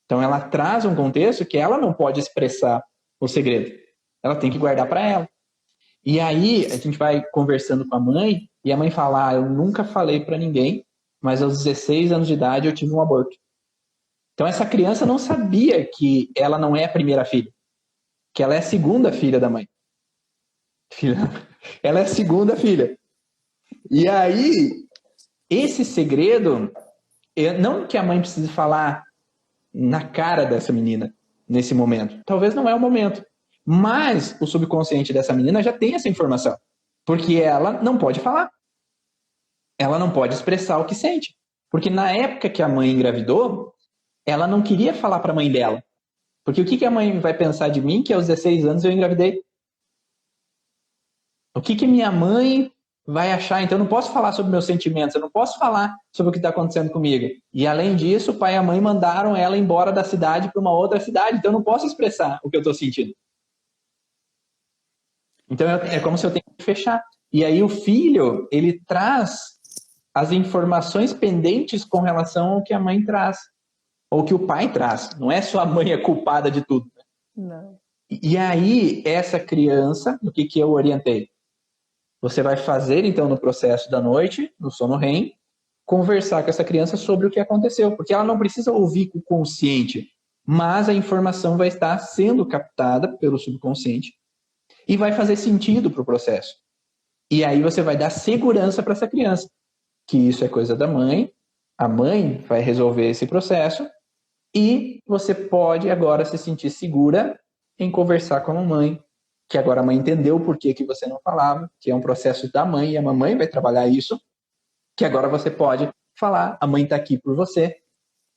Então, ela traz um contexto que ela não pode expressar o segredo. Ela tem que guardar para ela. E aí, a gente vai conversando com a mãe, e a mãe fala, eu nunca falei para ninguém, mas aos 16 anos de idade eu tive um aborto. Então essa criança não sabia que ela não é a primeira filha, que ela é a segunda filha da mãe. Ela é a segunda filha. E aí, esse segredo, não que a mãe precise falar na cara dessa menina nesse momento. Talvez não é o momento. Mas o subconsciente dessa menina já tem essa informação. Porque ela não pode falar. Ela não pode expressar o que sente. Porque na época que a mãe engravidou, ela não queria falar para a mãe dela. Porque o que a mãe vai pensar de mim que aos 16 anos eu engravidei? O que minha mãe vai achar? Então eu não posso falar sobre meus sentimentos, eu não posso falar sobre o que está acontecendo comigo. E além disso, o pai e a mãe mandaram ela embora da cidade para uma outra cidade, então eu não posso expressar o que eu estou sentindo. Então é como se eu tenho que fechar. E aí o filho, ele traz as informações pendentes com relação ao que a mãe traz, ou que o pai traz. Não é só a mãe a culpada de tudo. Não. E aí, essa criança, o que eu orientei? Você vai fazer, então, no processo da noite, no sono REM, conversar com essa criança sobre o que aconteceu, porque ela não precisa ouvir com o consciente, mas a informação vai estar sendo captada pelo subconsciente e vai fazer sentido para o processo. E aí você vai dar segurança para essa criança, que isso é coisa da mãe, a mãe vai resolver esse processo e você pode agora se sentir segura em conversar com a mamãe, que agora a mãe entendeu por que você não falava, que é um processo da mãe e a mamãe vai trabalhar isso, que agora você pode falar, a mãe está aqui por você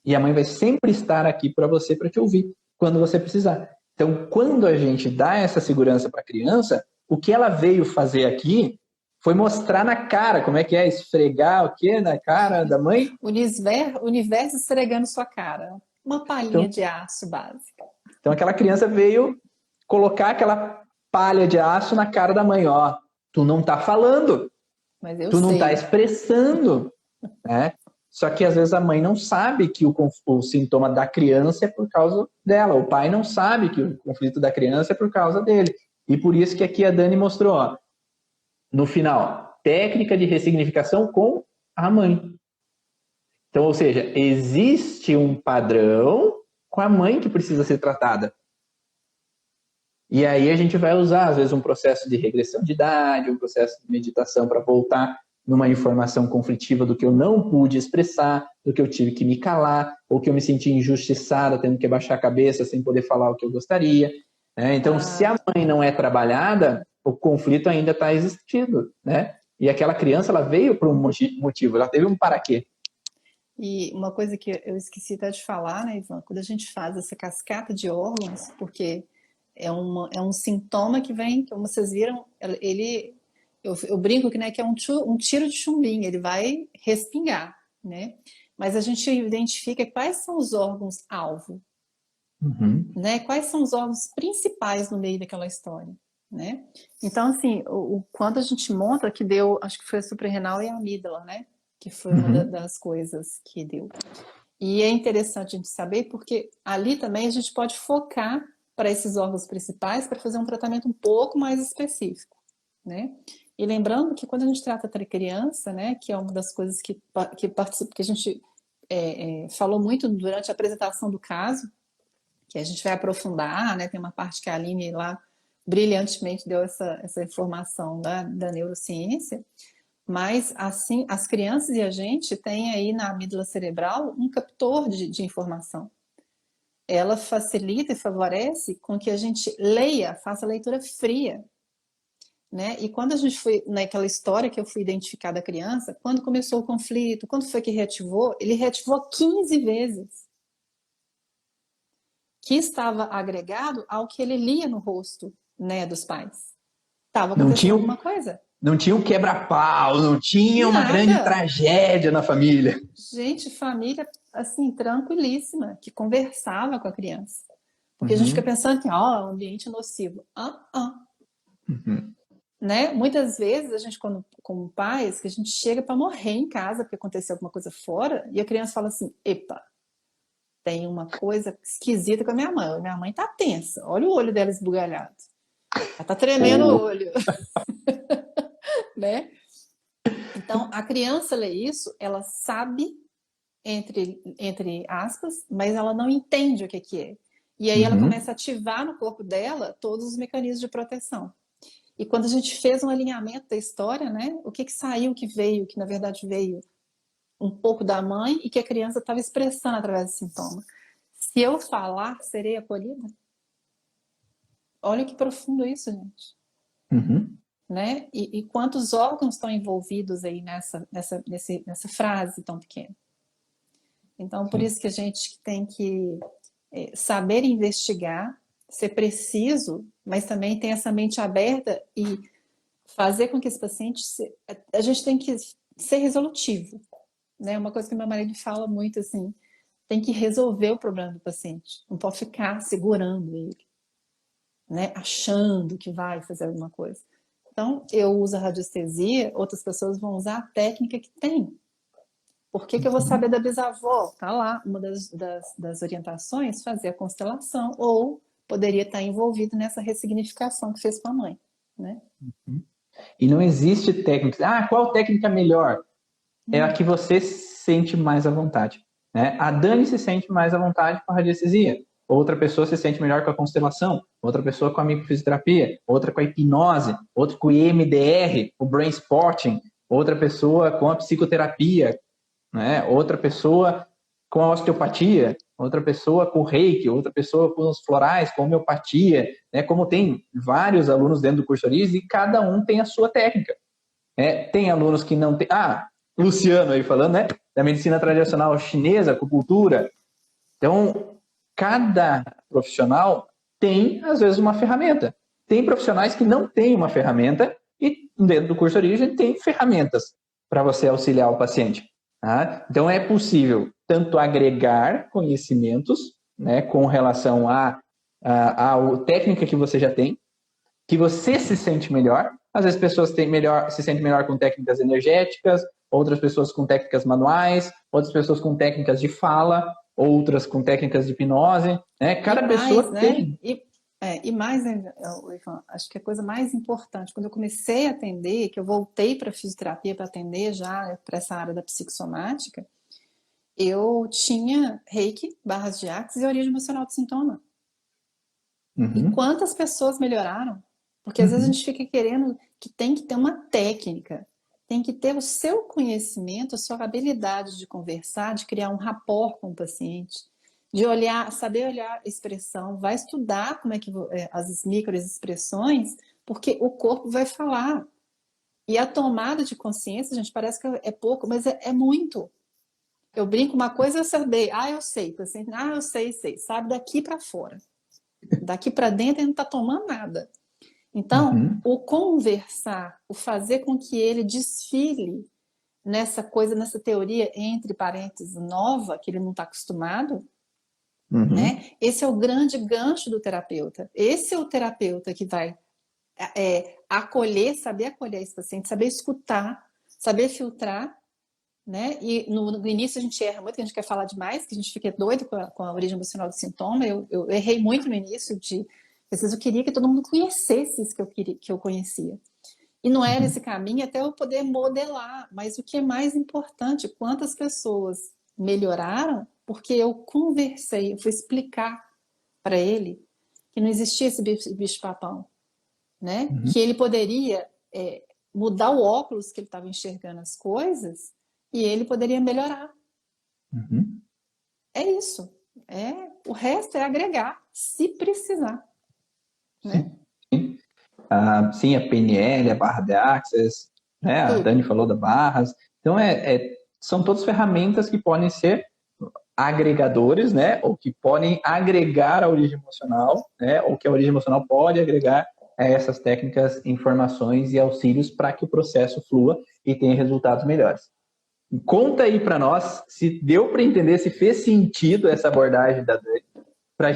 e a mãe vai sempre estar aqui para você, para te ouvir, quando você precisar. Então, quando a gente dá essa segurança para a criança, o que ela veio fazer aqui foi mostrar na cara, como é que é, esfregar o quê na cara da mãe? Universo esfregando sua cara. Uma palhinha de aço básica. Então aquela criança veio colocar aquela palha de aço na cara da mãe, ó, tu não tá falando, mas eu tu não sei. tá expressando, né? Só que às vezes a mãe não sabe que o sintoma da criança é por causa dela, o pai não sabe que o conflito da criança é por causa dele. E por isso que aqui a Dani mostrou, ó, no final, técnica de ressignificação com a mãe. Então, ou seja, existe um padrão com a mãe que precisa ser tratada. E aí a gente vai usar, às vezes, um processo de regressão de idade, um processo de meditação para voltar numa informação conflitiva do que eu não pude expressar, do que eu tive que me calar, ou que eu me senti injustiçada, tendo que abaixar a cabeça sem poder falar o que eu gostaria. Né? Então, se a mãe não é trabalhada, o conflito ainda está existindo. Né? E aquela criança, ela veio por um motivo, ela teve um para quê. E uma coisa que eu esqueci até de falar, né, Ivan? Quando a gente faz essa cascata de órgãos, porque é um sintoma que vem, como vocês viram, eu brinco que, né, que é um tiro de chumbinho, ele vai respingar, né? Mas a gente identifica quais são os órgãos-alvo, né? Quais são os órgãos principais no meio daquela história, né? Então, assim, quando a gente monta, que deu, acho que foi a suprarrenal e a amígdala, né? Que foi uma das coisas que deu. E é interessante a gente saber, porque ali também a gente pode focar para esses órgãos principais para fazer um tratamento um pouco mais específico, né? E lembrando que quando a gente trata a criança, né, que é uma das coisas que participa, que a gente falou muito durante a apresentação do caso, que a gente vai aprofundar, né? Tem uma parte que a Aline lá brilhantemente deu essa informação da neurociência. Mas, assim, as crianças e a gente tem aí na amígdala cerebral um captor de informação. Ela facilita e favorece com que a gente leia, faça a leitura fria. Né? E quando a gente foi naquela história que eu fui identificar da criança, quando começou o conflito, quando foi que reativou, ele reativou 15 vezes. Que estava agregado ao que ele lia no rosto, né, dos pais. Estava acontecendo alguma coisa. Não tinha um quebra-pau, não tinha uma grande tragédia na família. Gente, família, assim, tranquilíssima, que conversava com a criança. Porque a gente fica pensando que, ambiente nocivo. Né? Muitas vezes, a gente, como pais, que a gente chega para morrer em casa porque aconteceu alguma coisa fora, e a criança fala assim, epa, tem uma coisa esquisita com a minha mãe. Minha mãe tá tensa, olha o olho dela esbugalhado. Ela tá tremendo o olho. Né? Então, a criança lê isso, ela sabe entre aspas, mas ela não entende o que é. E aí ela começa a ativar no corpo dela todos os mecanismos de proteção. E quando a gente fez um alinhamento da história, né, o que saiu, que veio, que na verdade veio um pouco da mãe e que a criança estava expressando através do sintoma. Se eu falar, serei acolhida? Olha que profundo isso, gente. Né? E quantos órgãos estão envolvidos aí nessa frase tão pequena? Então, por isso que a gente tem que saber investigar, ser preciso, mas também ter essa mente aberta e fazer com que esse paciente... A gente tem que ser resolutivo. Né? Uma coisa que meu marido fala muito, assim, tem que resolver o problema do paciente. Não pode ficar segurando ele, né? Achando que vai fazer alguma coisa. Então, eu uso a radiestesia, outras pessoas vão usar a técnica que tem. Por que eu vou saber da bisavó? Tá lá, uma das orientações, fazer a constelação, ou poderia estar envolvido nessa ressignificação que fez com a mãe, né? E não existe técnica. Qual técnica melhor? É a que você se sente mais à vontade. Né? A Dani se sente mais à vontade com a radiestesia. Outra pessoa se sente melhor com a constelação. Outra pessoa com a microfisioterapia. Outra com a hipnose. Outra com o EMDR, o brain spotting. Outra pessoa com a psicoterapia. Né? Outra pessoa com a osteopatia. Outra pessoa com o reiki. Outra pessoa com os florais, com a homeopatia. Né? Como tem vários alunos dentro do curso Origens e cada um tem a sua técnica. Tem alunos que não tem... Luciano aí falando, né? Da medicina tradicional chinesa, acupuntura. Então, cada profissional tem, às vezes, uma ferramenta. Tem profissionais que não têm uma ferramenta e dentro do curso Origem tem ferramentas para você auxiliar o paciente. Tá? Então, é possível tanto agregar conhecimentos, né, com relação à técnica que você já tem, que você se sente melhor. Às vezes, pessoas se sentem melhor com técnicas energéticas, outras pessoas com técnicas manuais, outras pessoas com técnicas de fala, outras com técnicas de hipnose. Né? Cada pessoa tem. E mais, Ivan, acho que a coisa mais importante, quando eu comecei a atender, que eu voltei para a fisioterapia para atender já para essa área da psicossomática, eu tinha reiki, barras de axis e origem emocional do sintoma. E quantas pessoas melhoraram? Porque às vezes a gente fica querendo que tem que ter uma técnica, tem que ter o seu conhecimento, a sua habilidade de conversar, de criar um rapport com o paciente, de olhar, saber olhar a expressão, vai estudar como é que as microexpressões, porque o corpo vai falar. E a tomada de consciência, gente, parece que é pouco, mas é muito. Eu brinco, uma coisa é saber, eu sei, paciente, eu sei, sabe daqui para fora. Daqui para dentro ele não está tomando nada. Então, o conversar, o fazer com que ele desfile nessa coisa, nessa teoria, entre parênteses, nova, que ele não está acostumado, né? Esse é o grande gancho do terapeuta. Esse é o terapeuta que vai acolher, saber acolher esse paciente, saber escutar, saber filtrar, né? E no início a gente erra muito, que a gente quer falar demais, que a gente fica doido com a origem emocional do sintoma. Eu errei muito no início às vezes eu queria que todo mundo conhecesse isso que eu conhecia. E não era esse caminho até eu poder modelar. Mas o que é mais importante, quantas pessoas melhoraram porque eu conversei, eu fui explicar para ele que não existia esse bicho-papão, né? Que ele poderia mudar o óculos que ele estava enxergando as coisas e ele poderia melhorar. É isso. O resto é agregar, se precisar. Né? Sim, a PNL, a barra de Access, né? A Dani falou da barras. Então, são todas ferramentas que podem ser agregadores, né? Ou que podem agregar a origem emocional, né? Ou que a origem emocional pode agregar a essas técnicas, informações e auxílios para que o processo flua e tenha resultados melhores. Conta aí para nós se deu para entender, se fez sentido essa abordagem da Dani, para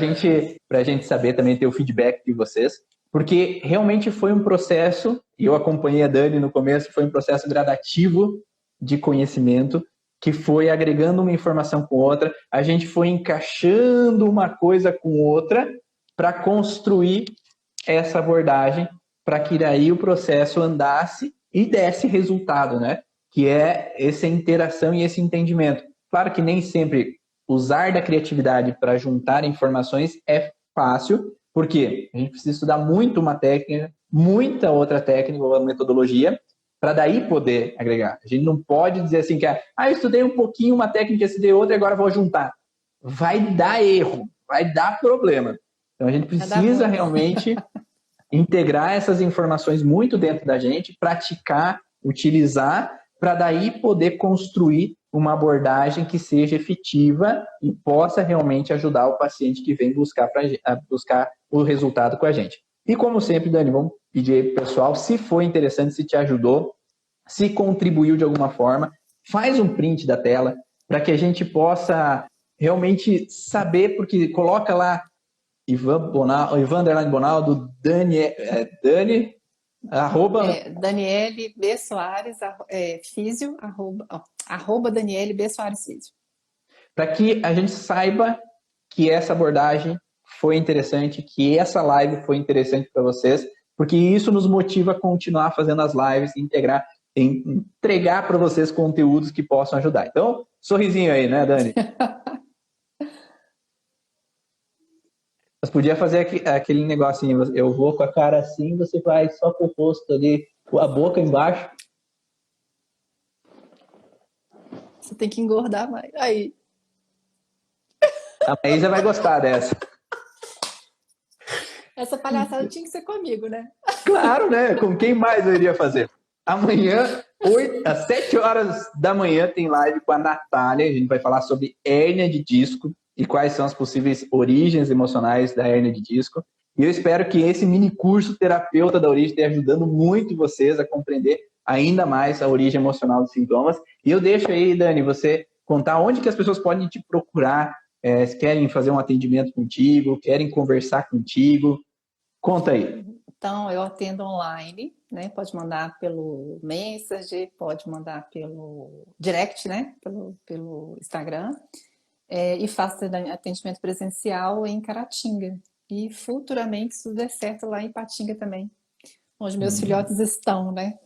a gente saber também, ter o feedback de vocês, porque realmente foi um processo, e eu acompanhei a Dani no começo, foi um processo gradativo de conhecimento, que foi agregando uma informação com outra, a gente foi encaixando uma coisa com outra para construir essa abordagem, para que daí o processo andasse e desse resultado, né? Que é essa interação e esse entendimento. Claro que nem sempre usar da criatividade para juntar informações é fácil, porque a gente precisa estudar muito uma técnica, muita outra técnica ou metodologia, para daí poder agregar. A gente não pode dizer assim que eu estudei um pouquinho uma técnica, estudei outra e agora vou juntar. Vai dar erro, vai dar problema. Então a gente precisa realmente integrar essas informações muito dentro da gente, praticar, utilizar, para daí poder construir uma abordagem que seja efetiva e possa realmente ajudar o paciente que vem buscar o resultado com a gente. E como sempre, Dani, vamos pedir aí pro pessoal, se foi interessante, se te ajudou, se contribuiu de alguma forma, faz um print da tela para que a gente possa realmente saber, porque coloca lá Ivan Bonaldo, Dani, Daniele B. Soares, físio, arroba Daniele B. Soares Físio. Para que a gente saiba que essa abordagem foi interessante, que essa live foi interessante para vocês, porque isso nos motiva a continuar fazendo as lives e entregar para vocês conteúdos que possam ajudar. Então, sorrisinho aí, né, Dani? Mas podia fazer aquele negocinho, eu vou com a cara assim, você vai só com o rosto ali, com a boca embaixo. Você tem que engordar mais. Aí. A Maísa vai gostar dessa. Essa palhaçada tinha que ser comigo, né? Claro, né? Com quem mais eu iria fazer? Amanhã, às 7 horas da manhã, tem live com a Natália. A gente vai falar sobre hérnia de disco e quais são as possíveis origens emocionais da hérnia de disco. E eu espero que esse mini curso Terapeuta da Origem esteja ajudando muito vocês a compreender ainda mais a origem emocional dos sintomas. E eu deixo aí, Dani, você contar onde que as pessoas podem te procurar, se querem fazer um atendimento contigo, querem conversar contigo. Conta aí. Então, eu atendo online, né? Pode mandar pelo Messenger, pode mandar pelo direct, né? Pelo Instagram. E faço atendimento presencial em Caratinga. E futuramente, se tudo der certo, lá em Ipatinga também, onde meus filhotes estão, né?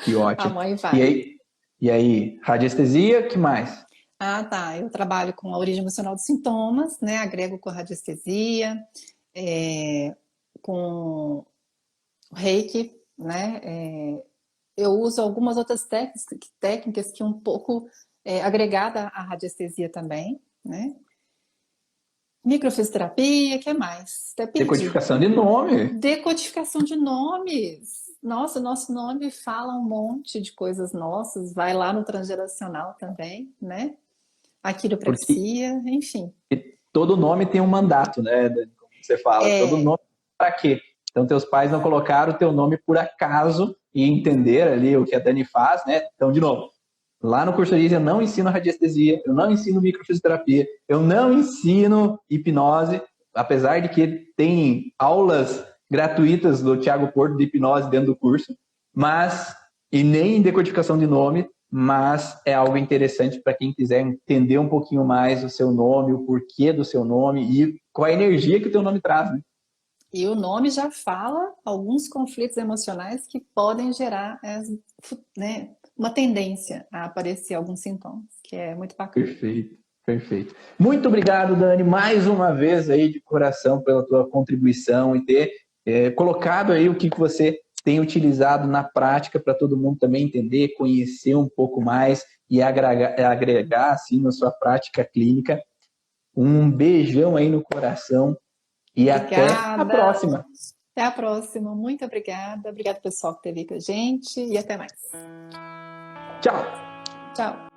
Que ótimo. A mãe vai. E aí, radiestesia, que mais? Tá. Eu trabalho com a origem emocional dos sintomas, né? Agrego com radiestesia, com reiki, né? Eu uso algumas outras técnicas que um pouco agregada à radiestesia também, né? Microfisioterapia, o que mais? Decodificação de nome. Decodificação de nomes. Nossa, nosso nome fala um monte de coisas nossas. Vai lá no transgeracional também, né? A quiropraxia, enfim. Todo nome tem um mandato, né, Dani? Como você fala. Todo nome para quê? Então, teus pais não colocaram o teu nome por acaso e entender ali o que a Dani faz, né? Então, de novo, lá no curso Origem eu não ensino radiestesia, eu não ensino microfisioterapia, eu não ensino hipnose, apesar de que tem aulas gratuitas do Thiago Porto de hipnose dentro do curso, e nem decodificação de nome, mas é algo interessante para quem quiser entender um pouquinho mais o seu nome, o porquê do seu nome e qual a energia que o teu nome traz, né? E o nome já fala alguns conflitos emocionais que podem gerar, né, uma tendência a aparecer alguns sintomas, que é muito bacana. Perfeito. Muito obrigado, Dani, mais uma vez aí de coração pela tua contribuição e ter colocado aí o que você tem utilizado na prática para todo mundo também entender, conhecer um pouco mais e agregar assim na sua prática clínica. Um beijão aí no coração e até a próxima. Até a próxima. Muito obrigada. Obrigada, pessoal, que esteve aí com a gente e até mais. Tchau. Tchau.